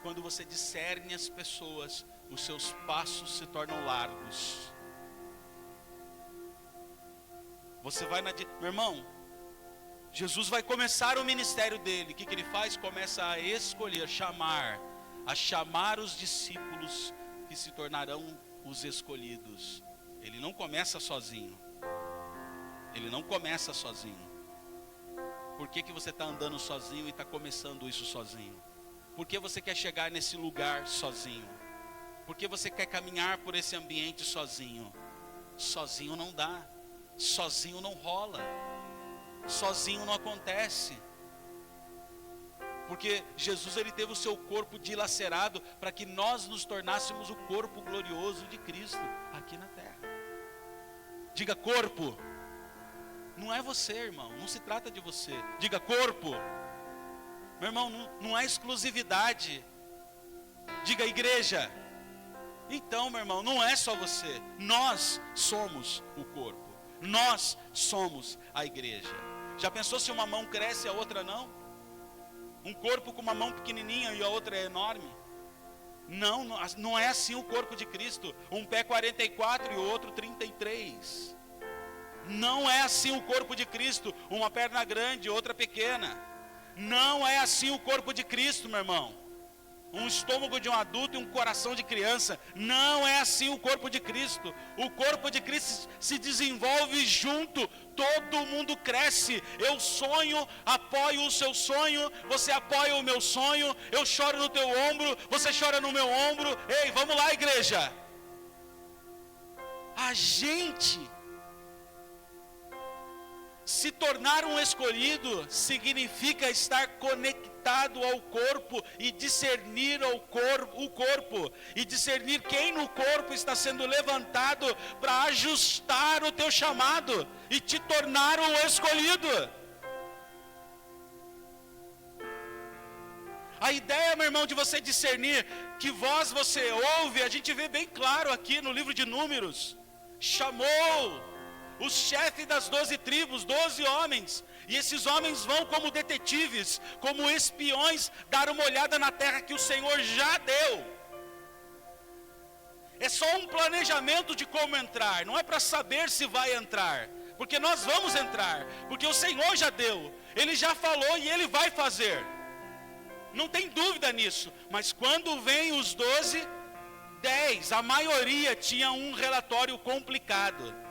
quando você discerne as pessoas, os seus passos se tornam largos. Você vai meu irmão, Jesus vai começar o ministério dele. O que ele faz? Começa a escolher, a chamar os discípulos que se tornarão os escolhidos. Ele não começa sozinho. Ele não começa sozinho. Por que você está andando sozinho e está começando isso sozinho? Por que você quer chegar nesse lugar sozinho? Por que você quer caminhar por esse ambiente sozinho? Sozinho não dá. Sozinho não rola. Sozinho não acontece. Porque Jesus, ele teve o seu corpo dilacerado para que nós nos tornássemos o corpo glorioso de Cristo aqui na terra. Diga: corpo. Não é você, irmão, não se trata de você. Diga: corpo. Meu irmão, não é exclusividade. Diga: igreja. Então, meu irmão, não é só você. Nós somos o corpo. Nós somos a igreja. Já pensou se uma mão cresce e a outra não? Um corpo com uma mão pequenininha e a outra é enorme. Não é assim o corpo de Cristo. Um pé 44 e o outro 33. Não é assim o corpo de Cristo. Uma perna grande e outra pequena. Não é assim o corpo de Cristo, meu irmão. Um estômago de um adulto e um coração de criança. Não é assim o corpo de Cristo. O corpo de Cristo se desenvolve junto. Todo mundo cresce. Eu sonho, apoio o seu sonho. Você apoia o meu sonho. Eu choro no teu ombro, você chora no meu ombro. Ei, vamos lá, igreja. A gente se tornar um escolhido significa estar conectado ao corpo e discernir o corpo e discernir quem no corpo está sendo levantado para ajustar o teu chamado e te tornar um escolhido. A ideia, meu irmão, de você discernir que voz você ouve, a gente vê bem claro aqui no livro de Números. Chamou os chefes das 12 tribos, 12 homens, e esses homens vão como detetives, como espiões, dar uma olhada na terra que o Senhor já deu. É só um planejamento de como entrar, não é para saber se vai entrar, porque nós vamos entrar, porque o Senhor já deu, Ele já falou e Ele vai fazer, não tem dúvida nisso. Mas quando vem os 12, 10, a maioria tinha um relatório complicado.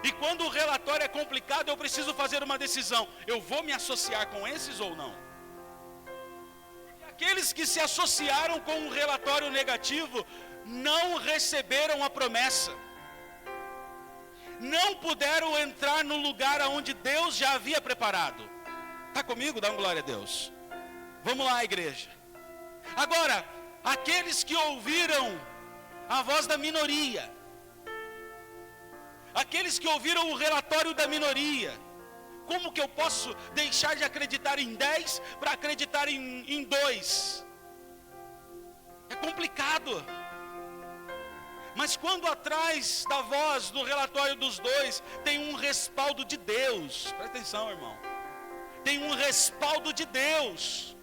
E quando o relatório é complicado, eu preciso fazer uma decisão. Eu vou me associar com esses ou não? Porque aqueles que se associaram com um relatório negativo, não receberam a promessa. Não puderam entrar no lugar onde Deus já havia preparado. Está comigo? Dá uma glória a Deus. Vamos lá, igreja. Agora, aqueles que ouviram a voz da minoria, aqueles que ouviram o relatório da minoria, como que eu posso deixar de acreditar em 10 para acreditar em 2? É complicado. Mas quando atrás da voz do relatório dos 2 tem um respaldo de Deus, presta atenção, irmão, tem um respaldo de Deus,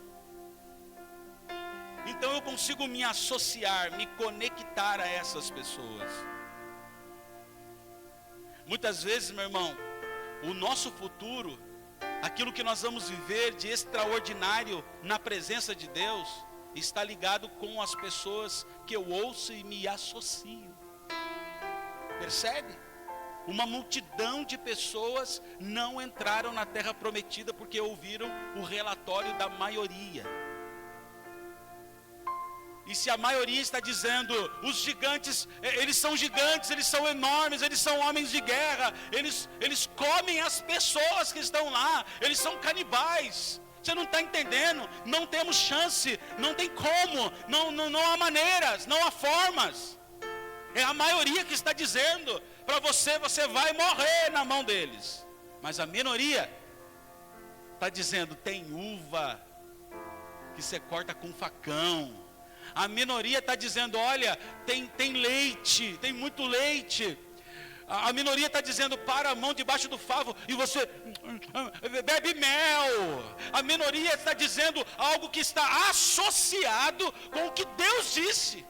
então eu consigo me associar, me conectar a essas pessoas. Muitas vezes, meu irmão, o nosso futuro, aquilo que nós vamos viver de extraordinário na presença de Deus, está ligado com as pessoas que eu ouço e me associo. Percebe? Uma multidão de pessoas não entraram na terra prometida porque ouviram o relatório da maioria. E se a maioria está dizendo, os gigantes, eles são enormes, eles são homens de guerra, eles comem as pessoas que estão lá, eles são canibais. Você não está entendendo, não temos chance, não tem como, não há maneiras, não há formas. É a maioria que está dizendo para você, você vai morrer na mão deles. Mas a minoria está dizendo, tem uva que você corta com facão. A minoria está dizendo, olha, tem leite, tem muito leite. A minoria está dizendo, para a mão debaixo do favo e você bebe mel. A minoria está dizendo algo que está associado com o que Deus disse.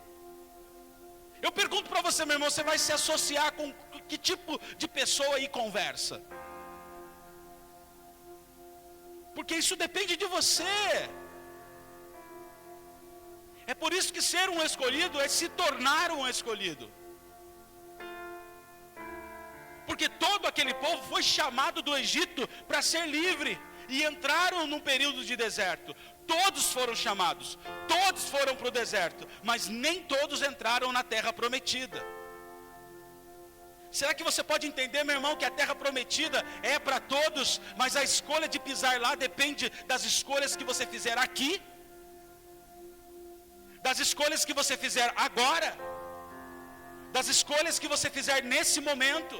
Eu pergunto para você, meu irmão, você vai se associar com que tipo de pessoa e conversa? Porque isso depende de você. É por isso que ser um escolhido é se tornar um escolhido. Porque todo aquele povo foi chamado do Egito para ser livre. E entraram num período de deserto. Todos foram chamados, todos foram para o deserto. Mas nem todos entraram na terra prometida. Será que você pode entender, meu irmão, que a terra prometida é para todos, mas a escolha de pisar lá depende das escolhas que você fizer aqui, das escolhas que você fizer agora, das escolhas que você fizer nesse momento.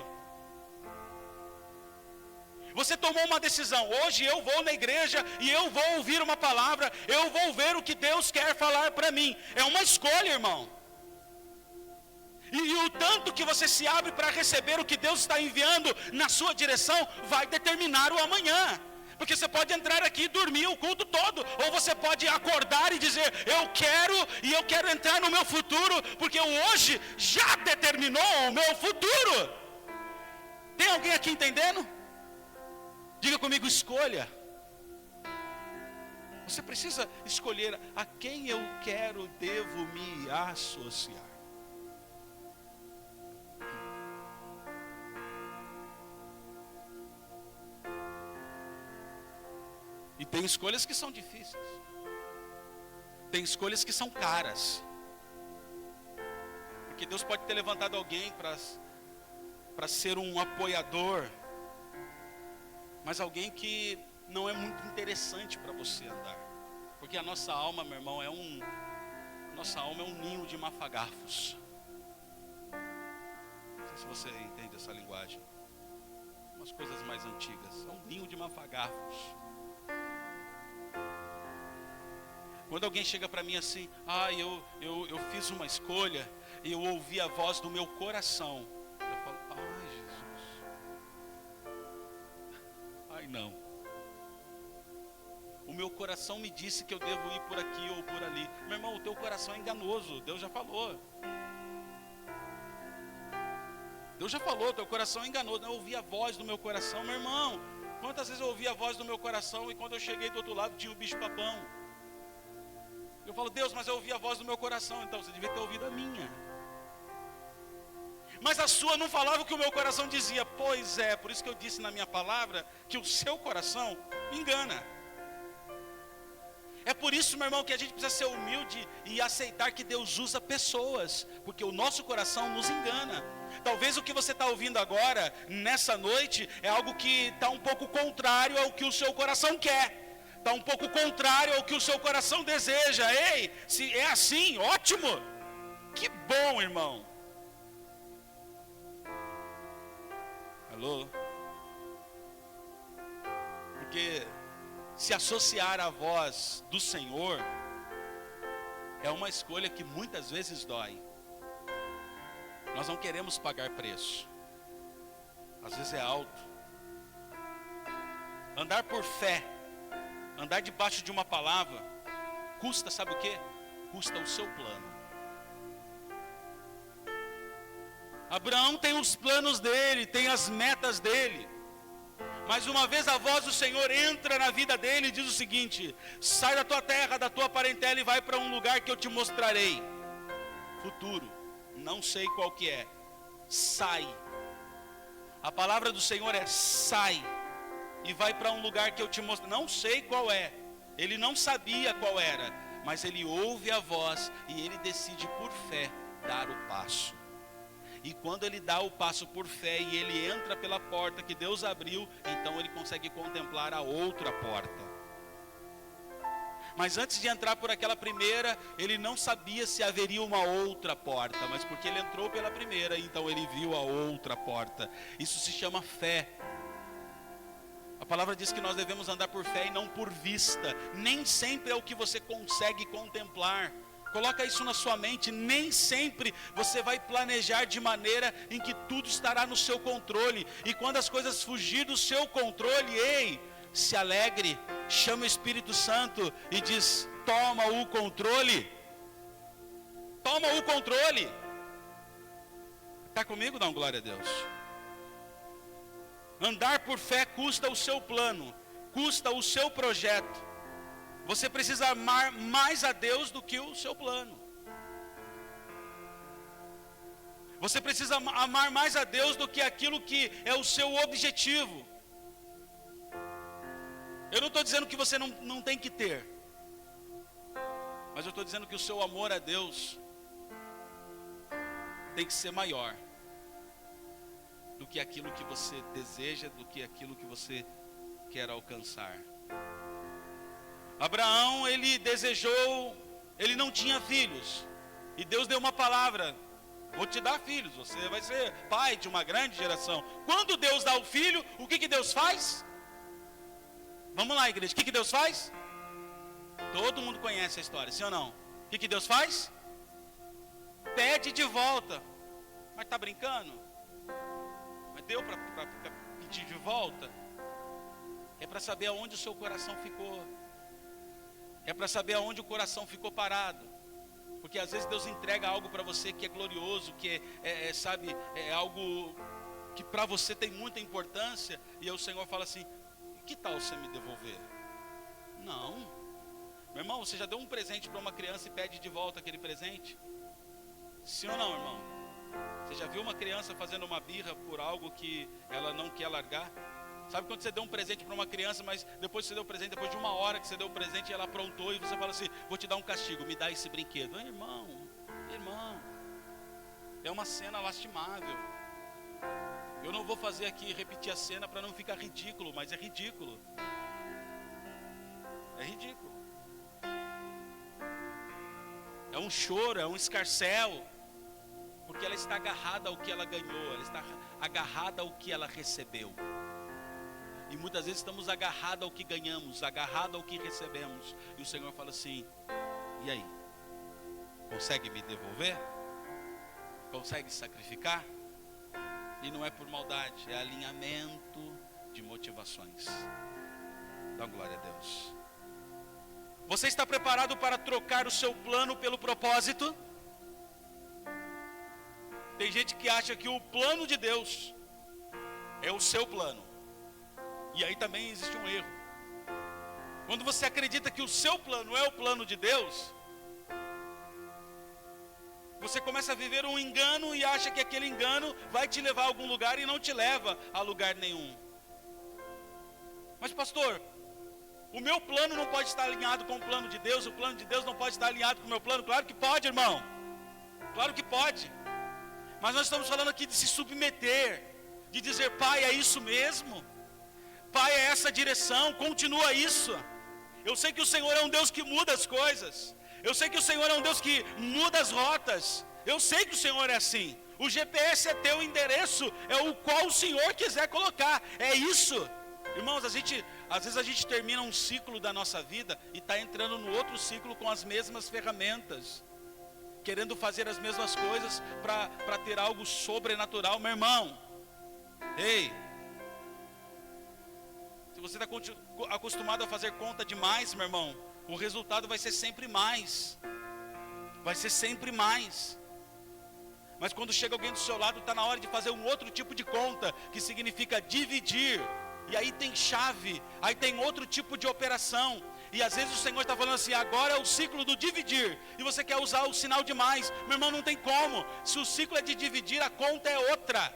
Você tomou uma decisão, hoje eu vou na igreja e eu vou ouvir uma palavra, eu vou ver o que Deus quer falar para mim. É uma escolha, irmão. E o tanto que você se abre para receber o que Deus está enviando na sua direção, vai determinar o amanhã. Porque você pode entrar aqui e dormir o culto todo, ou você pode acordar e dizer, eu quero entrar no meu futuro, porque o hoje já determinou o meu futuro. Tem alguém aqui entendendo? Diga comigo, escolha. Você precisa escolher a quem eu devo me associar. E tem escolhas que são difíceis. Tem escolhas que são caras. Porque Deus pode ter levantado alguém para ser um apoiador, mas alguém que não é muito interessante para você andar. Porque a nossa alma, meu irmão, nossa alma é um ninho de mafagafos. Não sei se você entende essa linguagem. Umas coisas mais antigas. É um ninho de mafagafos. Quando alguém chega para mim assim, eu fiz uma escolha e eu ouvi a voz do meu coração. Eu falo, ai Jesus. Ai não. O meu coração me disse que eu devo ir por aqui ou por ali. Meu irmão, o teu coração é enganoso, Deus já falou. Deus já falou, teu coração é enganoso. Eu ouvi a voz do meu coração, meu irmão. Quantas vezes eu ouvi a voz do meu coração e quando eu cheguei do outro lado tinha o bicho papão. Eu falo, Deus, mas eu ouvi a voz do meu coração. Então você devia ter ouvido a minha. Mas a sua não falava o que o meu coração dizia. Pois é, por isso que eu disse na minha palavra que o seu coração me engana. É por isso, meu irmão, que a gente precisa ser humilde e aceitar que Deus usa pessoas, porque o nosso coração nos engana. Talvez o que você está ouvindo agora, nessa noite, é algo que está um pouco contrário ao que o seu coração quer. Está um pouco contrário ao que o seu coração deseja. Ei, se é assim, ótimo. Que bom, irmão. Alô? Porque se associar à voz do Senhor é uma escolha que muitas vezes dói. Nós não queremos pagar preço. Às vezes é alto. Andar por fé, andar debaixo de uma palavra, custa, sabe o quê? Custa o seu plano. Abraão tem os planos dele, tem as metas dele. Mas uma vez a voz do Senhor entra na vida dele e diz o seguinte: sai da tua terra, da tua parentela e vai para um lugar que eu te mostrarei. Futuro, não sei qual que é. Sai. A palavra do Senhor é sai. E vai para um lugar que eu te mostro. Não sei qual é. Ele não sabia qual era. Mas ele ouve a voz e ele decide por fé dar o passo. E quando ele dá o passo por fé e ele entra pela porta que Deus abriu, então ele consegue contemplar a outra porta. Mas antes de entrar por aquela primeira, ele não sabia se haveria uma outra porta. Mas porque ele entrou pela primeira, então ele viu a outra porta. Isso se chama fé. A palavra diz que nós devemos andar por fé e não por vista. Nem sempre é o que você consegue contemplar. Coloca isso na sua mente, nem sempre você vai planejar de maneira em que tudo estará no seu controle. E quando as coisas fugir do seu controle, ei, se alegre, chama o Espírito Santo e diz, toma o controle. Toma o controle. Está comigo? Dá uma glória a Deus. Andar por fé custa o seu plano, custa o seu projeto. Você precisa amar mais a Deus do que o seu plano. Você precisa amar mais a Deus do que aquilo que é o seu objetivo. Eu não estou dizendo que você não tem que ter. Mas eu estou dizendo que o seu amor a Deus tem que ser maior do que aquilo que você deseja, do que aquilo que você quer alcançar. Abraão, ele desejou, ele não tinha filhos, e Deus deu uma palavra: vou te dar filhos, você vai ser pai de uma grande geração. Quando Deus dá o filho, o que Deus faz? Vamos lá, igreja, o que Deus faz? Todo mundo conhece a história, sim ou não? O que Deus faz? Pede de volta. Mas está brincando? Mas deu para pedir de volta? É para saber aonde o seu coração ficou. É para saber aonde o coração ficou parado. Porque às vezes Deus entrega algo para você que é glorioso, que é algo que para você tem muita importância. E aí o Senhor fala assim: que tal você me devolver? Não. Meu irmão, você já deu um presente para uma criança e pede de volta aquele presente? Sim ou não, irmão? Você já viu uma criança fazendo uma birra por algo que ela não quer largar? Sabe quando você deu um presente para uma criança, mas depois que você deu o presente, depois de uma hora que você deu o presente, ela aprontou e você fala assim: vou te dar um castigo, me dá esse brinquedo. Irmão, é uma cena lastimável. Eu não vou fazer aqui, repetir a cena para não ficar ridículo, mas é ridículo. É ridículo. É um choro, é um escarcéu, porque ela está agarrada ao que ela ganhou, ela está agarrada ao que ela recebeu. E muitas vezes estamos agarrados ao que ganhamos, agarrados ao que recebemos. E o Senhor fala assim: e aí? Consegue me devolver? Consegue sacrificar? E não é por maldade, é alinhamento de motivações. Dá glória a Deus. Você está preparado para trocar o seu plano pelo propósito? Tem gente que acha que o plano de Deus é o seu plano. E aí também existe um erro. Quando você acredita que o seu plano é o plano de Deus, você começa a viver um engano e acha que aquele engano vai te levar a algum lugar e não te leva a lugar nenhum. Mas pastor, o meu plano não pode estar alinhado com o plano de Deus, o plano de Deus não pode estar alinhado com o meu plano. Claro que pode, irmão. Claro que pode. Mas nós estamos falando aqui de se submeter, de dizer: Pai, é isso mesmo. Pai, é essa direção, continua isso. Eu sei que o Senhor é um Deus que muda as coisas. Eu sei que o Senhor é um Deus que muda as rotas. Eu sei que o Senhor é assim. O GPS é teu endereço, é o qual o Senhor quiser colocar. É isso. Irmãos, às vezes a gente termina um ciclo da nossa vida e está entrando no outro ciclo com as mesmas ferramentas, querendo fazer as mesmas coisas para ter algo sobrenatural. Meu irmão, ei, se você está acostumado a fazer conta demais, meu irmão, o resultado vai ser sempre mais. Vai ser sempre mais. Mas quando chega alguém do seu lado, está na hora de fazer um outro tipo de conta, que significa dividir. E aí tem chave, aí tem outro tipo de operação. E às vezes o Senhor está falando assim: agora é o ciclo do dividir. E você quer usar o sinal de mais. Meu irmão, não tem como. Se o ciclo é de dividir, a conta é outra.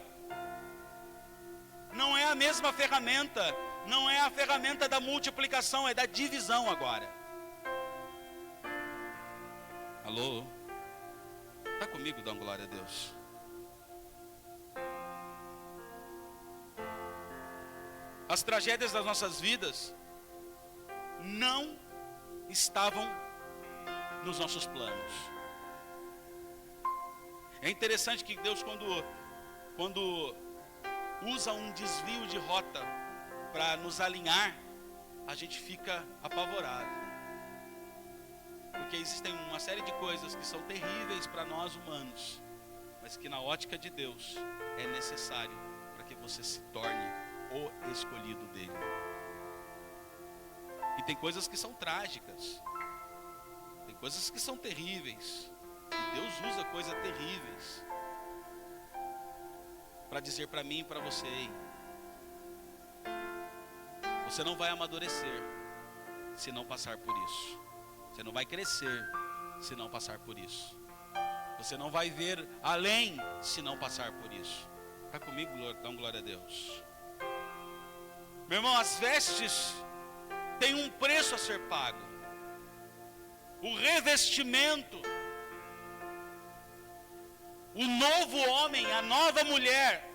Não é a mesma ferramenta. Não é a ferramenta da multiplicação, é da divisão agora. Alô? Está comigo? Dá uma glória a Deus. As tragédias das nossas vidas não estavam nos nossos planos. É interessante que Deus, quando usa um desvio de rota para nos alinhar, a gente fica apavorado. Porque existem uma série de coisas que são terríveis para nós humanos, mas que na ótica de Deus é necessário para que você se torne o escolhido dele. E tem coisas que são trágicas, tem coisas que são terríveis, e Deus usa coisas terríveis para dizer para mim e para você: você não vai amadurecer se não passar por isso. Você não vai crescer se não passar por isso. Você não vai ver além se não passar por isso. Está comigo? Dá uma glória a Deus. Meu irmão, as vestes têm um preço a ser pago. O revestimento, o novo homem, a nova mulher,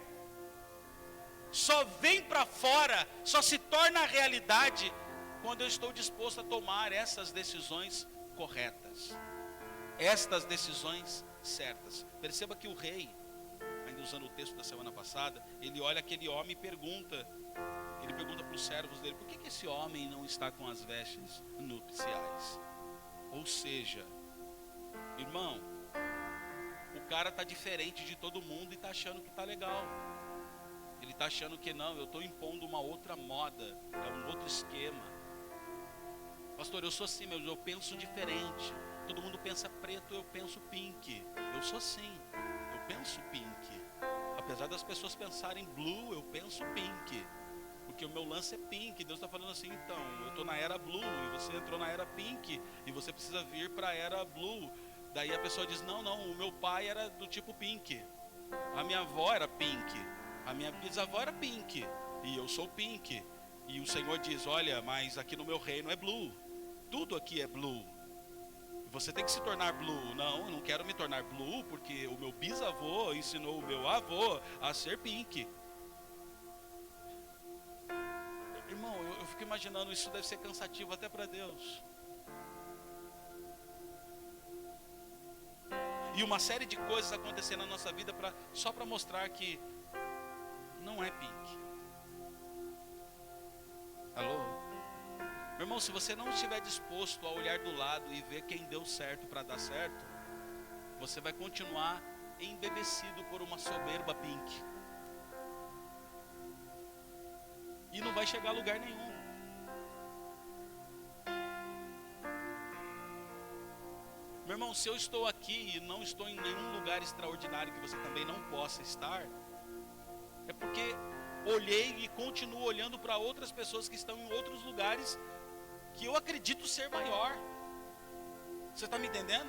só vem para fora, só se torna realidade quando eu estou disposto a tomar essas decisões corretas, estas decisões certas. Perceba que o rei, ainda usando o texto da semana passada, ele olha aquele homem e pergunta para os servos dele: por que esse homem não está com as vestes nupciais? Ou seja, irmão, o cara tá diferente de todo mundo e tá achando que tá legal. Ele tá achando que não, eu tô impondo uma outra moda, é um outro esquema. Pastor, eu sou assim, mas eu penso diferente. Todo mundo pensa preto, eu penso pink. Eu sou assim, eu penso pink. Apesar das pessoas pensarem blue, eu penso pink. Porque o meu lance é pink. Deus está falando assim, então, eu estou na era blue e você entrou na era pink e você precisa vir para a era blue. Daí a pessoa diz, não, o meu pai era do tipo pink. A minha avó era pink. A minha bisavó era pink. E eu sou pink. E o Senhor diz, olha, mas aqui no meu reino é blue. Tudo aqui é blue. Você tem que se tornar blue. Não, eu não quero me tornar blue porque o meu bisavô ensinou o meu avô a ser pink. Irmão, eu fico imaginando, isso deve ser cansativo até para Deus. E uma série de coisas acontecendo na nossa vida só para mostrar que não é pink. Alô? Meu irmão, se você não estiver disposto a olhar do lado e ver quem deu certo para dar certo, você vai continuar embebecido por uma soberba pink. E não vai chegar a lugar nenhum. Meu irmão, se eu estou aqui e não estou em nenhum lugar extraordinário que você também não possa estar, é porque olhei e continuo olhando para outras pessoas que estão em outros lugares que eu acredito ser maior. Você está me entendendo?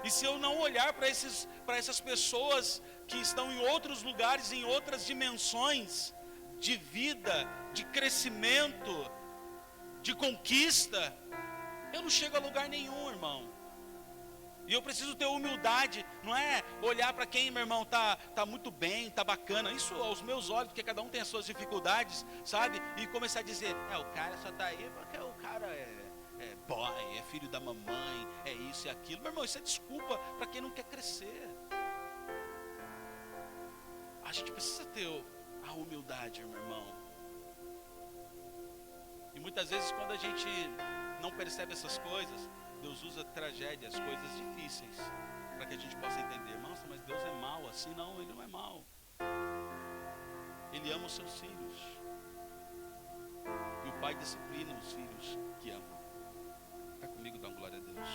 E se eu não olhar para essas pessoas que estão em outros lugares, em outras dimensões de vida, de crescimento, de conquista, eu não chego a lugar nenhum, irmão. E eu preciso ter humildade, não é olhar para quem, meu irmão, tá muito bem, tá bacana, isso aos meus olhos, porque cada um tem as suas dificuldades, sabe? E começar a dizer, o cara só tá aí porque o cara é boy, é filho da mamãe, é isso e aquilo. Meu irmão, isso é desculpa para quem não quer crescer. A gente precisa ter a humildade, meu irmão. E muitas vezes quando a gente não percebe essas coisas, Deus usa tragédias, coisas difíceis, para que a gente possa entender. Nossa, mas Deus é mau assim? Não, Ele não é mau. Ele ama os seus filhos. E o Pai disciplina os filhos que ama. Está comigo, dá uma glória a Deus.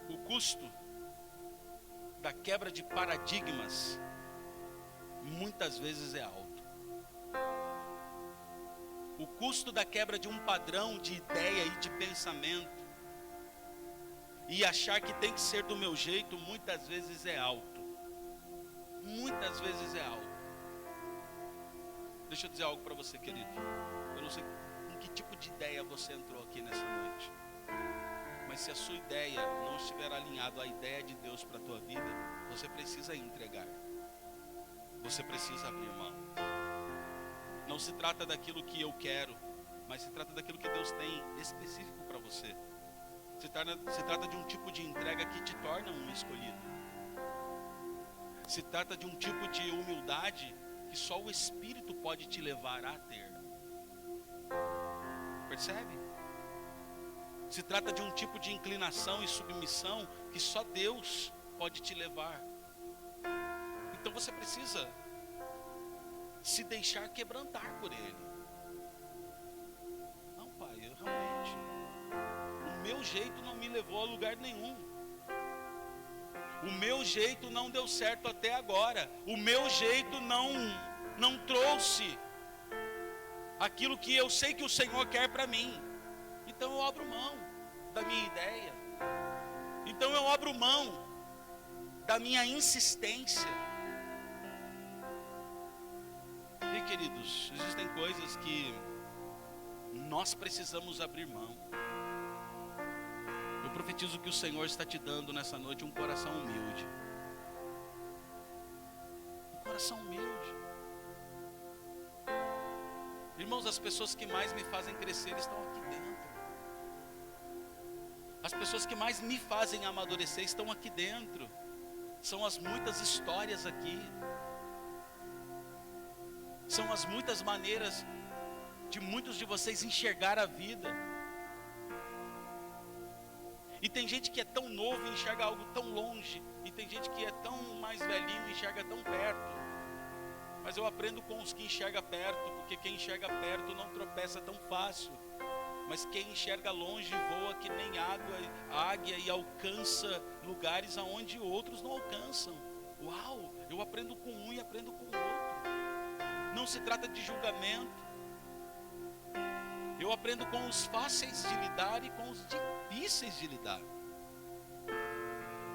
O custo da quebra de paradigmas muitas vezes é alto. O custo da quebra de um padrão de ideia e de pensamento e achar que tem que ser do meu jeito muitas vezes é alto. Muitas vezes é alto. Deixa eu dizer algo para você, querido. Eu não sei com que tipo de ideia você entrou aqui nessa noite, mas se a sua ideia não estiver alinhada à ideia de Deus para a tua vida, você precisa entregar. Você precisa abrir mão. Não se trata daquilo que eu quero, mas se trata daquilo que Deus tem específico para você. Se trata de um tipo de entrega que te torna um escolhido. Se trata de um tipo de humildade que só o Espírito pode te levar a ter. Percebe? Se trata de um tipo de inclinação e submissão que só Deus pode te levar. Então você precisa se deixar quebrantar por Ele. Não, pai, eu realmente, o meu jeito não me levou a lugar nenhum. O meu jeito não deu certo até agora. O meu jeito não trouxe aquilo que eu sei que o Senhor quer para mim. Então eu abro mão da minha ideia. Então eu abro mão da minha insistência. E queridos, existem coisas que nós precisamos abrir mão. Eu profetizo que o Senhor está te dando nessa noite um coração humilde. Um coração humilde. Irmãos, as pessoas que mais me fazem crescer estão aqui dentro. As pessoas que mais me fazem amadurecer estão aqui dentro. São as muitas histórias aqui. São as muitas maneiras de muitos de vocês enxergar a vida. E tem gente que é tão novo e enxerga algo tão longe. E tem gente que é tão mais velhinho e enxerga tão perto. Mas eu aprendo com os que enxergam perto, porque quem enxerga perto não tropeça tão fácil. Mas quem enxerga longe voa que nem águia e alcança lugares aonde outros não alcançam. Uau, eu aprendo com um e aprendo com o outro. Não se trata de julgamento. Eu aprendo com os fáceis de lidar e com os difíceis de lidar.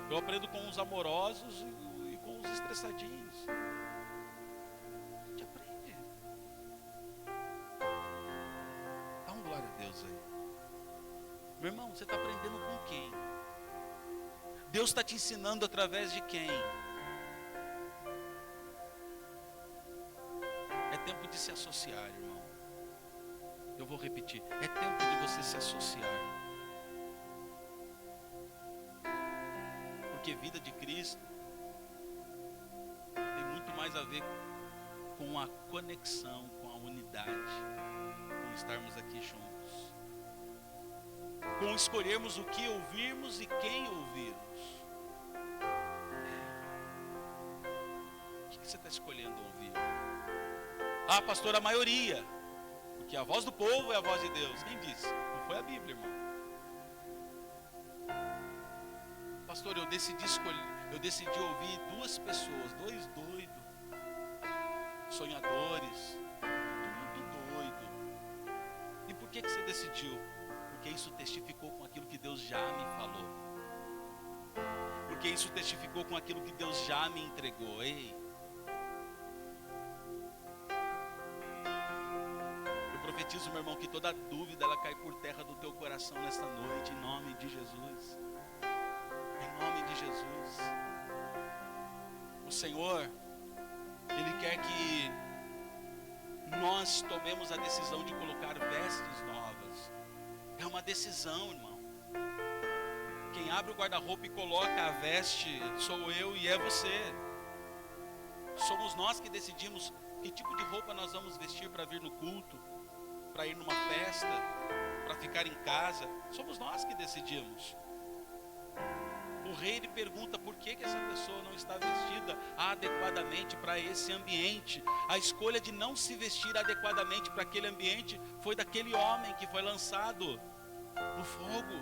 Eu aprendo com os amorosos e com os estressadinhos. A gente aprende. Dá um glória a Deus aí. Meu irmão, você está aprendendo com quem? Deus está te ensinando através de quem? É tempo de se associar, irmão. Eu vou repetir, é tempo de você se associar. Porque vida de Cristo tem muito mais a ver com a conexão, com a unidade, com estarmos aqui juntos, com escolhermos o que ouvirmos e quem ouvirmos. O que você está escolhendo ouvir? Ah, pastor, a maioria. Porque a voz do povo é a voz de Deus. Quem disse? Não foi a Bíblia, irmão. Pastor, eu decidi ouvir duas pessoas, dois doidos, sonhadores, tudo doido. E por que você decidiu? Porque isso testificou com aquilo que Deus já me falou. Porque isso testificou com aquilo que Deus já me entregou. Ei, profetizo, meu irmão, que toda dúvida ela cai por terra do teu coração nesta noite, em nome de Jesus. Em nome de Jesus. O Senhor, Ele quer que nós tomemos a decisão de colocar vestes novas. É uma decisão, irmão. Quem abre o guarda-roupa e coloca a veste sou eu e é você. Somos nós que decidimos que tipo de roupa nós vamos vestir para vir no culto, para ir numa festa, para ficar em casa. Somos nós que decidimos. O rei lhe pergunta por que essa pessoa não está vestida adequadamente para esse ambiente. A escolha de não se vestir adequadamente para aquele ambiente foi daquele homem que foi lançado no fogo.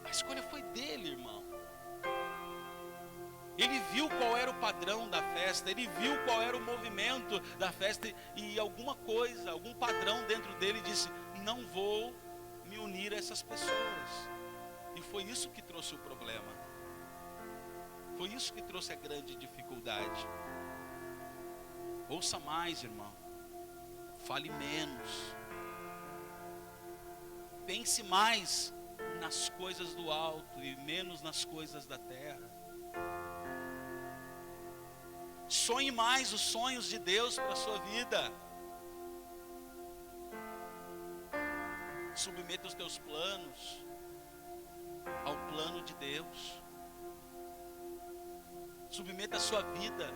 A escolha foi dele, irmão. Ele viu qual era o padrão da festa, ele viu qual era o movimento da festa e alguma coisa, algum padrão dentro dele disse: não vou me unir a essas pessoas. E foi isso que trouxe o problema. Foi isso que trouxe a grande dificuldade. Ouça mais, irmão. Fale menos. Pense mais nas coisas do alto e menos nas coisas da terra. Sonhe mais os sonhos de Deus para a sua vida. Submeta os teus planos ao plano de Deus. Submeta a sua vida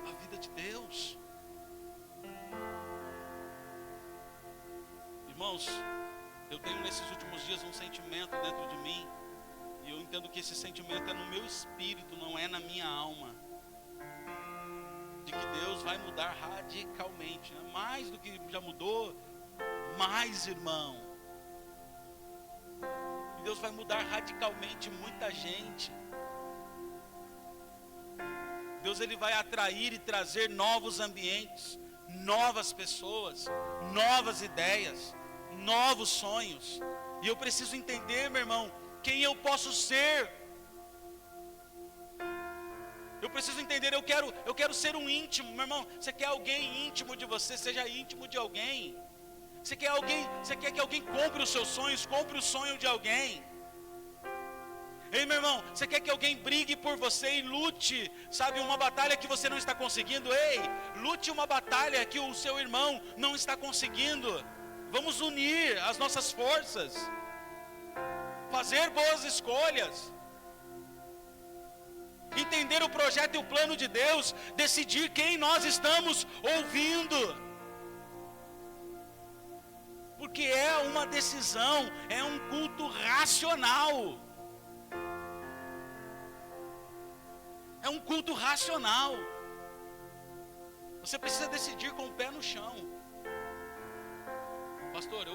à vida de Deus. Irmãos, eu tenho nesses últimos dias um sentimento dentro de mim. E eu entendo que esse sentimento é no meu espírito, não é na minha alma. De que Deus vai mudar radicalmente, né? Mais do que já mudou, mais, irmão. E Deus vai mudar radicalmente muita gente. Deus, Ele vai atrair e trazer novos ambientes, novas pessoas, novas ideias, novos sonhos. E eu preciso entender, meu irmão, quem eu posso ser. Eu preciso entender, eu quero ser um íntimo, meu irmão. Você quer alguém íntimo de você, seja íntimo de alguém. Você quer que alguém compre os seus sonhos, compre o sonho de alguém. Ei, meu irmão, você quer que alguém brigue por você e lute, sabe, uma batalha que você não está conseguindo? Ei, lute uma batalha que o seu irmão não está conseguindo. Vamos unir as nossas forças, fazer boas escolhas. Entender o projeto e o plano de Deus, decidir quem nós estamos ouvindo. porque é uma decisão, é um culto racional. É um culto racional. Você precisa decidir com o pé no chão. Pastor,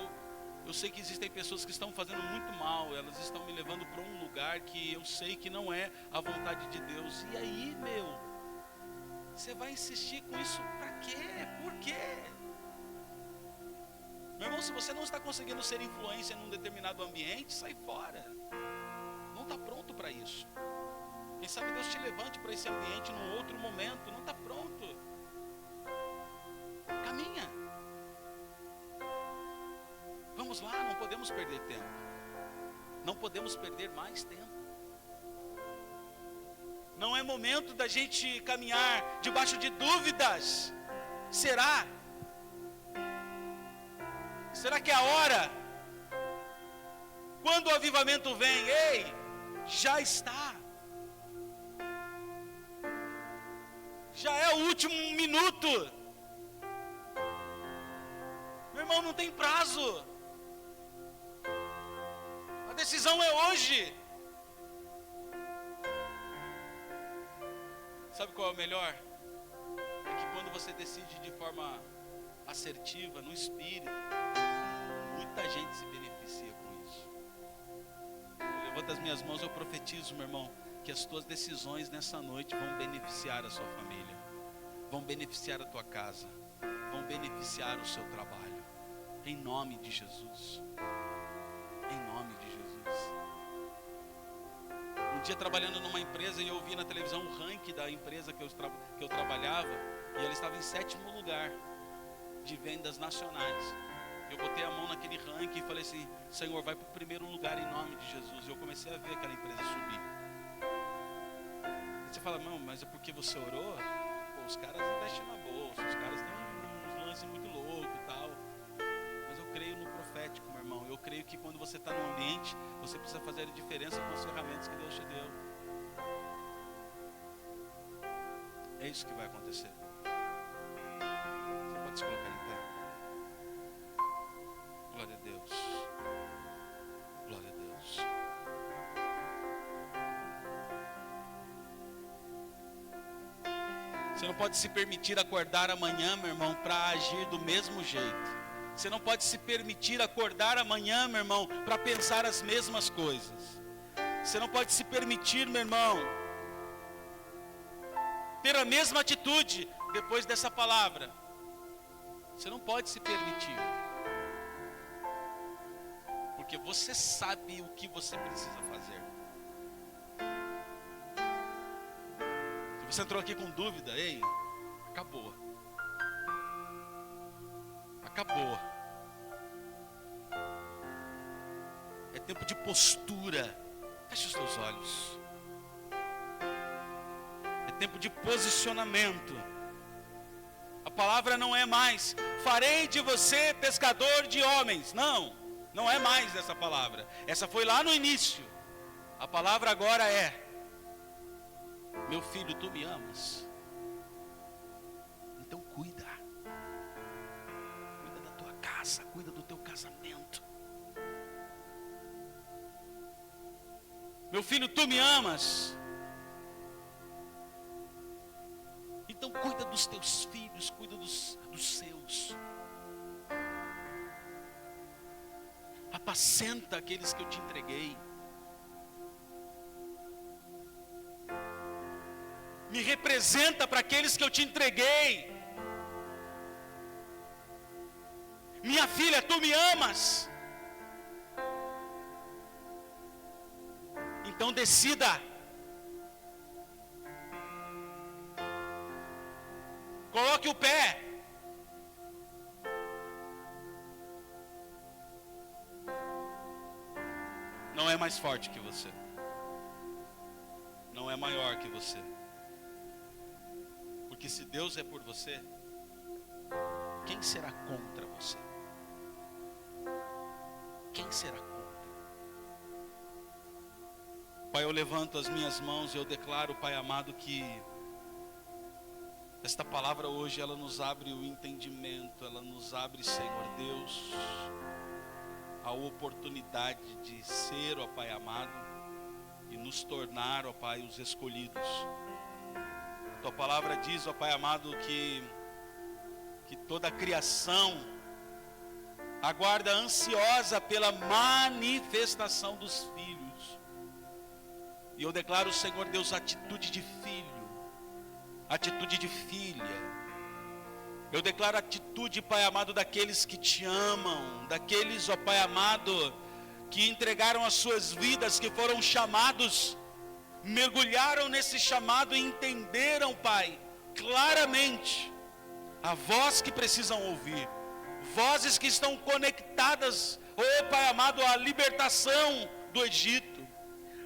eu sei que existem pessoas que estão fazendo muito mal, elas estão me levando para um lugar que eu sei que não é a vontade de Deus. E aí, você vai insistir com isso para quê? Por quê? Meu irmão, se você não está conseguindo ser influência num determinado ambiente, sai fora. Não está pronto para isso. Quem sabe Deus te levante para esse ambiente num outro momento. Não está pronto. Caminha. Vamos lá, não podemos perder tempo. Não podemos perder mais tempo. Não é momento da gente caminhar debaixo de dúvidas. Será? Será que é a hora? Quando o avivamento vem, ei, já está. Já é o último minuto. Meu irmão, não tem prazo. A decisão é hoje. Sabe qual é o melhor? É que quando você decide de forma assertiva, no espírito, muita gente se beneficia com isso. Eu levanto as minhas mãos, eu profetizo, meu irmão, que as tuas decisões nessa noite vão beneficiar a sua família, vão beneficiar a tua casa, vão beneficiar o seu trabalho, em nome de Jesus. Em nome de Jesus. Um dia trabalhando numa empresa, e eu vi na televisão o ranking da empresa que eu trabalhava, e ela estava em 7º lugar de vendas nacionais. Eu botei a mão naquele ranking e falei assim: Senhor, vai para o 1º lugar em nome de Jesus. E eu comecei a ver aquela empresa subir. E você fala, não, mas é porque você orou? Pô, os caras investem na bolsa, os caras têm uns lances muito loucos e tal. Mas eu creio no profético, meu irmão. Eu creio que quando você está no ambiente, você precisa fazer a diferença com as ferramentas que Deus te deu. É isso que vai acontecer. Você pode se colocar em pé. Glória a Deus. Glória a Deus. Você não pode se permitir acordar amanhã, meu irmão, para agir do mesmo jeito. Você não pode se permitir acordar amanhã, meu irmão, para pensar as mesmas coisas. Você não pode se permitir, meu irmão, ter a mesma atitude depois dessa palavra. Você não pode se permitir. Porque você sabe o que você precisa fazer. Se você entrou aqui com dúvida, ei, acabou. Acabou. É tempo de postura. Feche os teus olhos. É tempo de posicionamento. A palavra não é mais: farei de você pescador de homens. Não, não é mais essa palavra. Essa foi lá no início. A palavra agora é: meu filho, tu me amas? Então cuida. Cuida da tua casa, cuida do teu casamento. Meu filho, tu me amas? Então cuida dos teus filhos, cuida dos seus. Apacenta aqueles que eu te entreguei. Me representa para aqueles que eu te entreguei. Minha filha, tu me amas? Então decida. Coloque o pé. Não é mais forte que você. Não é maior que você. Porque se Deus é por você, quem será contra você? Quem será contra? Pai, eu levanto as minhas mãos e eu declaro, Pai amado, que esta palavra hoje, ela nos abre o entendimento, ela nos abre, Senhor Deus, a oportunidade de ser, ó Pai amado, e nos tornar, ó Pai, os escolhidos. A tua palavra diz, ó Pai amado, que toda a criação aguarda ansiosa pela manifestação dos filhos. E eu declaro, Senhor Deus, atitude de filho, atitude de filha. Eu declaro atitude, Pai amado, daqueles que te amam, daqueles, ó Pai amado, que entregaram as suas vidas, que foram chamados, mergulharam nesse chamado e entenderam, Pai, claramente a voz que precisam ouvir, vozes que estão conectadas, ó Pai amado, à libertação do Egito,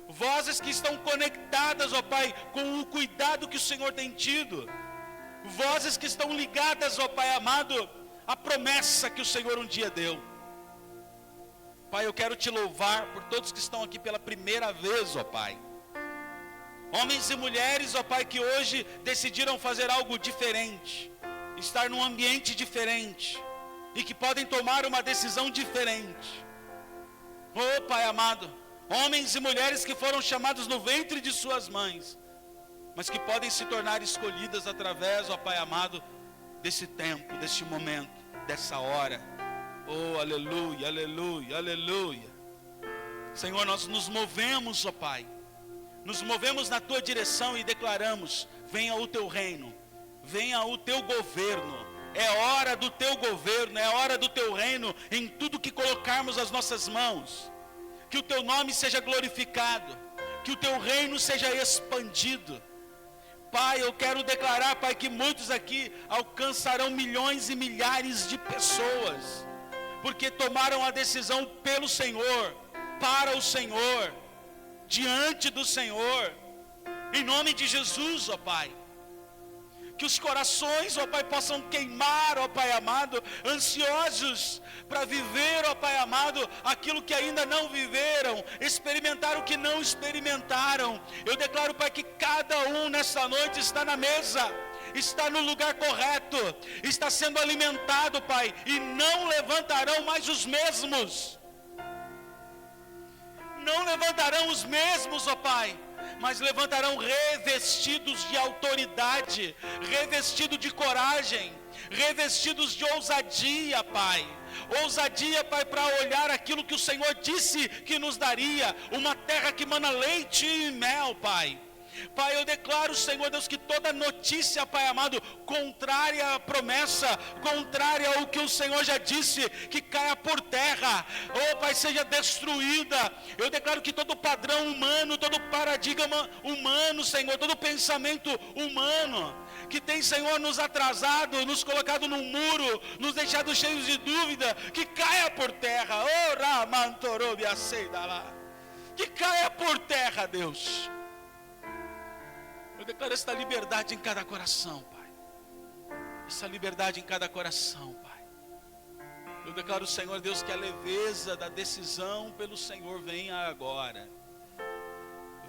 vozes que estão conectadas, ó Pai, com o cuidado que o Senhor tem tido, vozes que estão ligadas, ó Pai amado, à promessa que o Senhor um dia deu. Pai, eu quero te louvar por todos que estão aqui pela primeira vez, ó Pai. Homens e mulheres, ó Pai, que hoje decidiram fazer algo diferente, estar num ambiente diferente, e que podem tomar uma decisão diferente. Oh Pai amado, homens e mulheres que foram chamados no ventre de suas mães, mas que podem se tornar escolhidas através, ó Pai amado, desse tempo, desse momento, dessa hora. Oh, aleluia, aleluia, aleluia. Senhor, nós nos movemos, ó Pai, nos movemos na Tua direção e declaramos: venha o Teu reino, venha o Teu governo. É hora do Teu governo, é hora do Teu reino em tudo que colocarmos as nossas mãos. Que o Teu nome seja glorificado, que o Teu reino seja expandido. Pai, eu quero declarar, Pai, que muitos aqui alcançarão milhões e milhares de pessoas, porque tomaram a decisão pelo Senhor, para o Senhor, diante do Senhor, em nome de Jesus, ó Pai. Que os corações, ó Pai, possam queimar, ó Pai amado, ansiosos para viver, ó Pai amado, aquilo que ainda não viveram, experimentar o que não experimentaram. Eu declaro, Pai, que cada um nessa noite está na mesa, está no lugar correto, está sendo alimentado, Pai, e não levantarão mais os mesmos. Não levantarão os mesmos, ó Pai, mas levantarão revestidos de autoridade, revestidos de coragem, revestidos de ousadia, Pai. Ousadia, Pai, para olhar aquilo que o Senhor disse que nos daria, uma terra que mana leite e mel, Pai. Pai, eu declaro, Senhor Deus, que toda notícia, Pai amado, contrária à promessa, contrária ao que o Senhor já disse, que caia por terra, oh Pai, seja destruída. Eu declaro que todo padrão humano, todo paradigma humano, Senhor, todo pensamento humano, que tem, Senhor, nos atrasado, nos colocado num muro, nos deixado cheios de dúvida, que caia por terra, oh Ramantorobi Aceidala, que caia por terra, Deus. Eu declaro esta liberdade em cada coração, Pai. Essa liberdade em cada coração, Pai. Eu declaro, Senhor Deus, que a leveza da decisão pelo Senhor venha agora.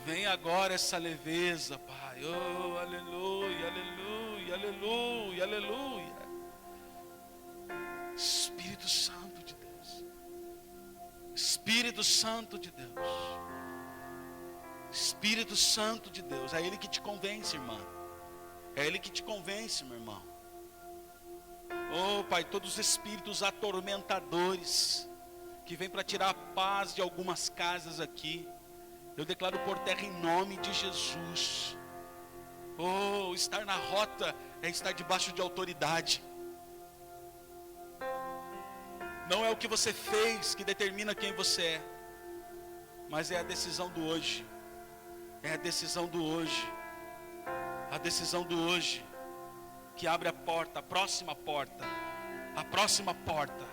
Venha agora essa leveza, Pai. Oh, aleluia, aleluia, aleluia, aleluia. Espírito Santo de Deus. Espírito Santo de Deus. Espírito Santo de Deus, é Ele que te convence, irmã. É Ele que te convence, meu irmão. Oh Pai, todos os espíritos atormentadores que vêm para tirar a paz de algumas casas aqui, eu declaro por terra em nome de Jesus. Oh, estar na rota é estar debaixo de autoridade. Não é o que você fez que determina quem você é, mas é a decisão do hoje. É a decisão do hoje, a decisão do hoje, que abre a porta, a próxima porta, a próxima porta,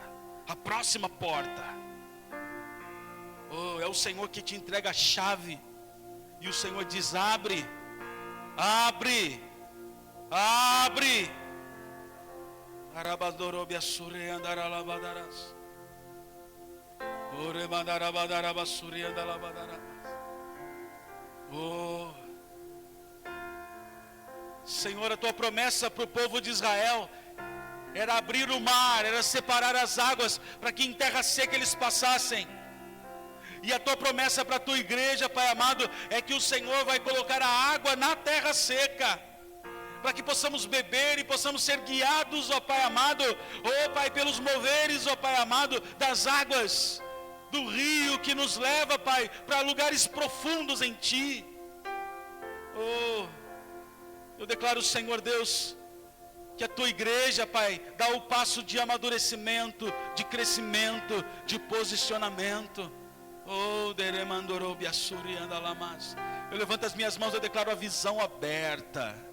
a próxima porta. Oh, é o Senhor que te entrega a chave, e o Senhor diz: abre, abre, abre. Oh, Senhor, a tua promessa para o povo de Israel era abrir o mar, era separar as águas, para que em terra seca eles passassem. E a tua promessa para a tua igreja, Pai amado, é que o Senhor vai colocar a água na terra seca, para que possamos beber e possamos ser guiados, ó Pai amado, ó Pai, pelos moveres, ó Pai amado, das águas do rio que nos leva, Pai, para lugares profundos em Ti. Oh, eu declaro, Senhor Deus, que a Tua igreja, Pai, dá o passo de amadurecimento, de crescimento, de posicionamento. Oh, eu levanto as minhas mãos, eu declaro a visão aberta.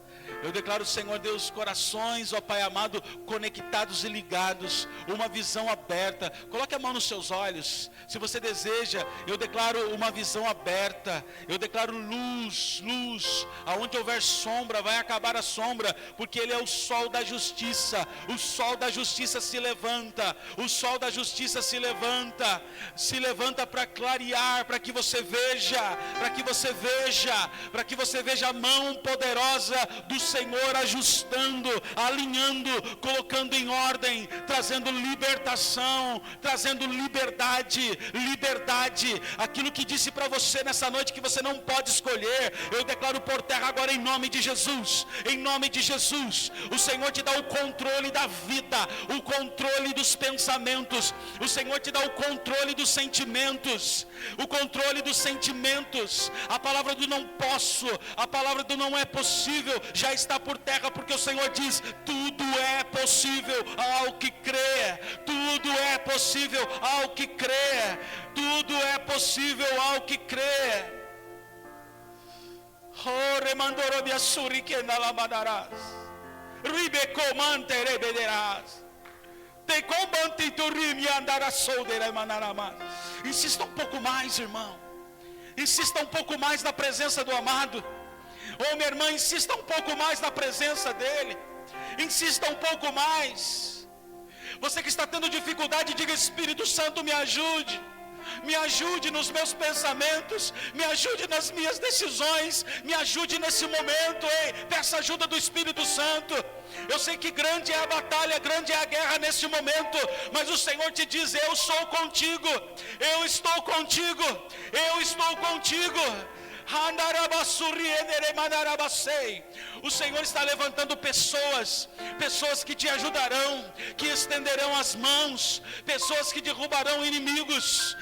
Eu declaro, Senhor Deus, corações, ó Pai amado, conectados e ligados, uma visão aberta. Coloque a mão nos seus olhos, se você deseja. Eu declaro uma visão aberta. Eu declaro luz, luz. Aonde houver sombra, vai acabar a sombra, porque Ele é o sol da justiça. O sol da justiça se levanta. O sol da justiça se levanta. Se levanta para clarear, para que você veja, para que você veja, para que você veja a mão poderosa do Senhor ajustando, alinhando, colocando em ordem, trazendo libertação, trazendo liberdade, liberdade. Aquilo que disse para você nessa noite que você não pode escolher, eu declaro por terra agora em nome de Jesus. Em nome de Jesus, o Senhor te dá o controle da vida, o controle dos pensamentos, o Senhor te dá o controle dos sentimentos, o controle dos sentimentos. A palavra do não posso, a palavra do não é possível já está por terra, porque o Senhor diz: tudo é possível ao que crê, tudo é possível ao que crê, tudo é possível ao que crê. Oh, remandorobia suriquena lamanarás, ribecomante rebederás, te combante turimi andarás soldera manaramas. Insista um pouco mais, irmão, insista um pouco mais na presença do amado. Oh, minha irmã, insista um pouco mais na presença dEle. Insista um pouco mais. Você que está tendo dificuldade, diga: Espírito Santo, me ajude. Me ajude nos meus pensamentos, me ajude nas minhas decisões, me ajude nesse momento. Ei, peça ajuda do Espírito Santo. Eu sei que grande é a batalha, grande é a guerra nesse momento, mas o Senhor te diz: eu sou contigo, eu estou contigo, eu estou contigo. O Senhor está levantando pessoas que te ajudarão, que estenderão as mãos, pessoas que derrubarão inimigos,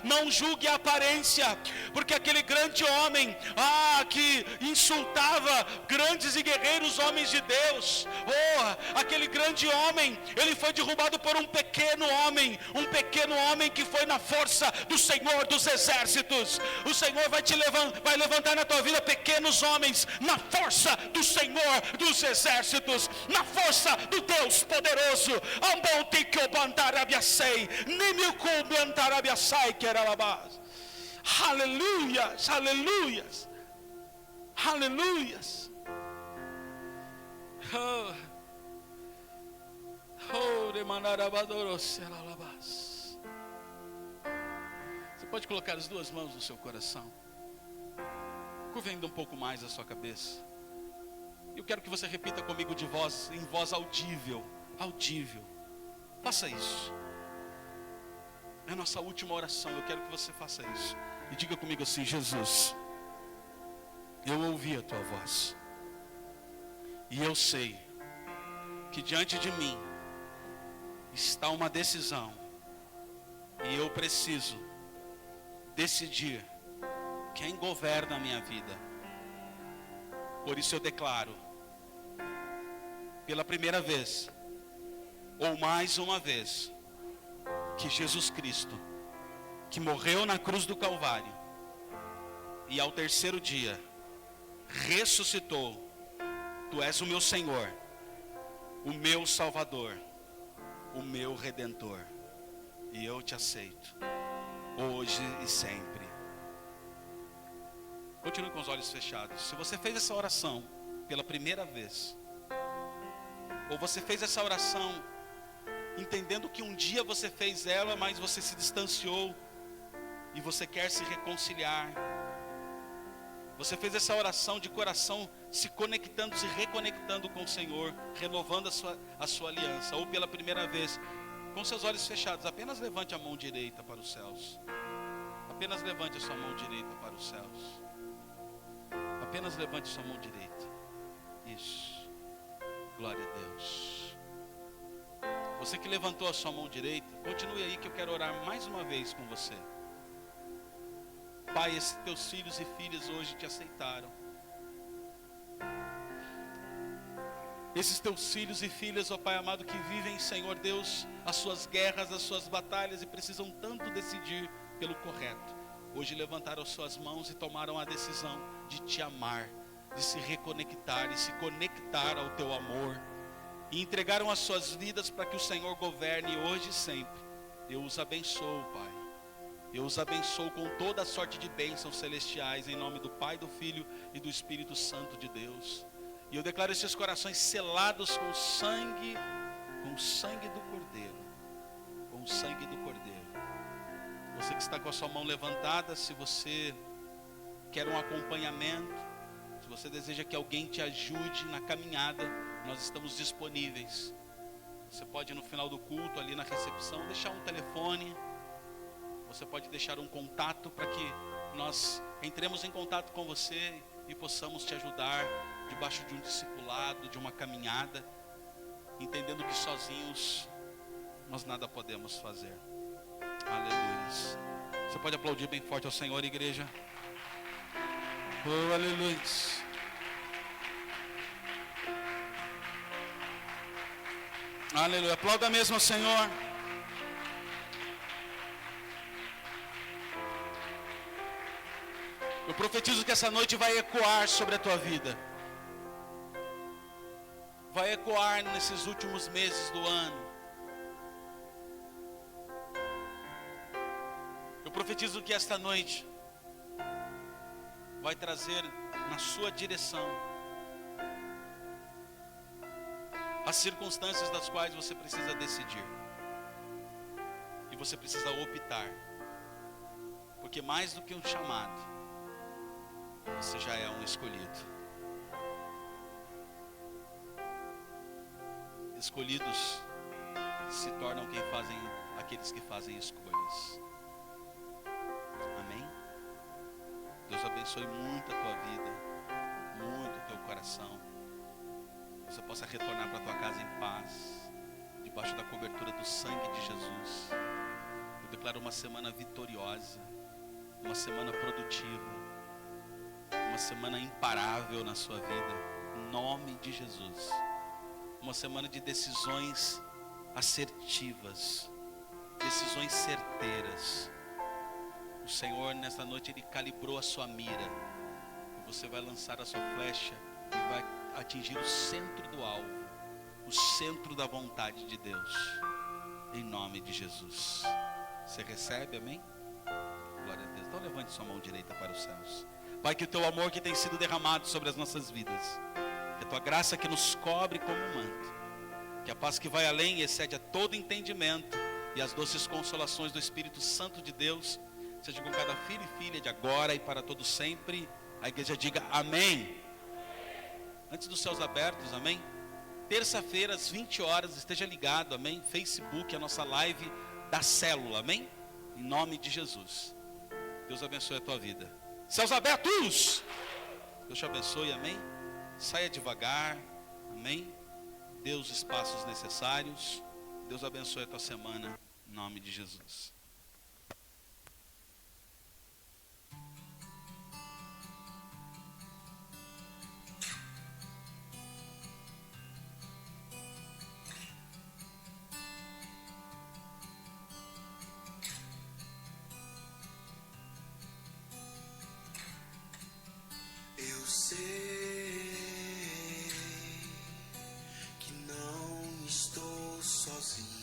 Não julgue a aparência, porque aquele grande homem que insultava grandes e guerreiros homens de Deus, aquele grande homem, ele foi derrubado por um pequeno homem que foi na força do Senhor dos exércitos. O Senhor vai levantar na tua vida pequenos homens na força do Senhor dos exércitos, na força do Deus poderoso. Aleluias, aleluias, aleluias. Você pode colocar as duas mãos no seu coração. Curva ainda um pouco mais a sua cabeça. Eu quero que você repita comigo em voz audível. Faça isso. É a nossa última oração. Eu quero que você faça isso. E diga comigo assim: Jesus, eu ouvi a tua voz. E eu sei que diante de mim está uma decisão. E eu preciso decidir quem governa a minha vida. Por isso eu declaro, pela primeira vez, ou mais uma vez, que Jesus Cristo, que morreu na cruz do Calvário, e ao terceiro dia, ressuscitou, Tu és o meu Senhor, o meu Salvador, o meu Redentor, e eu te aceito, hoje e sempre. Continue com os olhos fechados. Se você fez essa oração pela primeira vez, ou você fez essa oração entendendo que um dia você fez ela, mas você se distanciou e você quer se reconciliar, Você fez essa oração de coração, se conectando, se reconectando com o Senhor, renovando a sua aliança. Ou pela primeira vez, com seus olhos fechados, apenas levante a mão direita para os céus. Apenas levante a sua mão direita para os céus. Apenas levante a sua mão direita. Isso. Glória a Deus. Você que levantou a sua mão direita, continue aí que eu quero orar mais uma vez com você. Pai, esses teus filhos e filhas hoje te aceitaram. Esses teus filhos e filhas, ó Pai amado, que vivem, Senhor Deus, as suas guerras, as suas batalhas e precisam tanto decidir pelo correto. Hoje levantaram as suas mãos e tomaram a decisão de te amar, de se reconectar e se conectar ao teu amor. E entregaram as suas vidas para que o Senhor governe hoje e sempre. Eu os abençoo, Pai. Eu os abençoo com toda a sorte de bênçãos celestiais, em nome do Pai, do Filho e do Espírito Santo de Deus. E eu declaro esses corações selados com o sangue do Cordeiro. Com o sangue do Cordeiro. Você que está com a sua mão levantada, se você quer um acompanhamento, se você deseja que alguém te ajude na caminhada, nós estamos disponíveis. Você pode no final do culto, ali na recepção, deixar um telefone. Você pode deixar um contato para que nós entremos em contato com você e possamos te ajudar debaixo de um discipulado, de uma caminhada, entendendo que sozinhos nós nada podemos fazer. Aleluia. Você pode aplaudir bem forte ao Senhor, igreja. Oh, aleluia. Aleluia. Aplauda mesmo ao Senhor. Eu profetizo que essa noite vai ecoar sobre a tua vida. Vai ecoar nesses últimos meses do ano. Eu profetizo que esta noite vai trazer na sua direção as circunstâncias das quais você precisa decidir. E você precisa optar. Porque mais do que um chamado, você já é um escolhido. Escolhidos se tornam aqueles que fazem escolhas. Amém? Deus abençoe muito a tua vida, muito o teu coração. Você possa retornar para a tua casa em paz, debaixo da cobertura do sangue de Jesus. Eu declaro uma semana vitoriosa, uma semana produtiva, uma semana imparável na sua vida, em nome de Jesus. Uma semana de decisões assertivas, decisões certeiras. O Senhor nessa noite Ele calibrou a sua mira, e você vai lançar a sua flecha e vai atingir o centro do alvo, o centro da vontade de Deus, em nome de Jesus. Você recebe, amém? Glória a Deus. Então levante sua mão direita para os céus. Pai, que o teu amor que tem sido derramado sobre as nossas vidas, que a tua graça que nos cobre como um manto, que a paz que vai além e excede a todo entendimento, e as doces consolações do Espírito Santo de Deus seja com cada filho e filha de agora e para todo sempre. A igreja diga amém. Antes dos céus abertos, amém? Terça-feira às 20 horas, esteja ligado, amém? Facebook, a nossa live da célula, amém? Em nome de Jesus. Deus abençoe a tua vida. Céus abertos! Deus te abençoe, amém? Saia devagar, amém? Dê os espaços necessários. Deus abençoe a tua semana, em nome de Jesus.
Eu sei que não estou sozinho.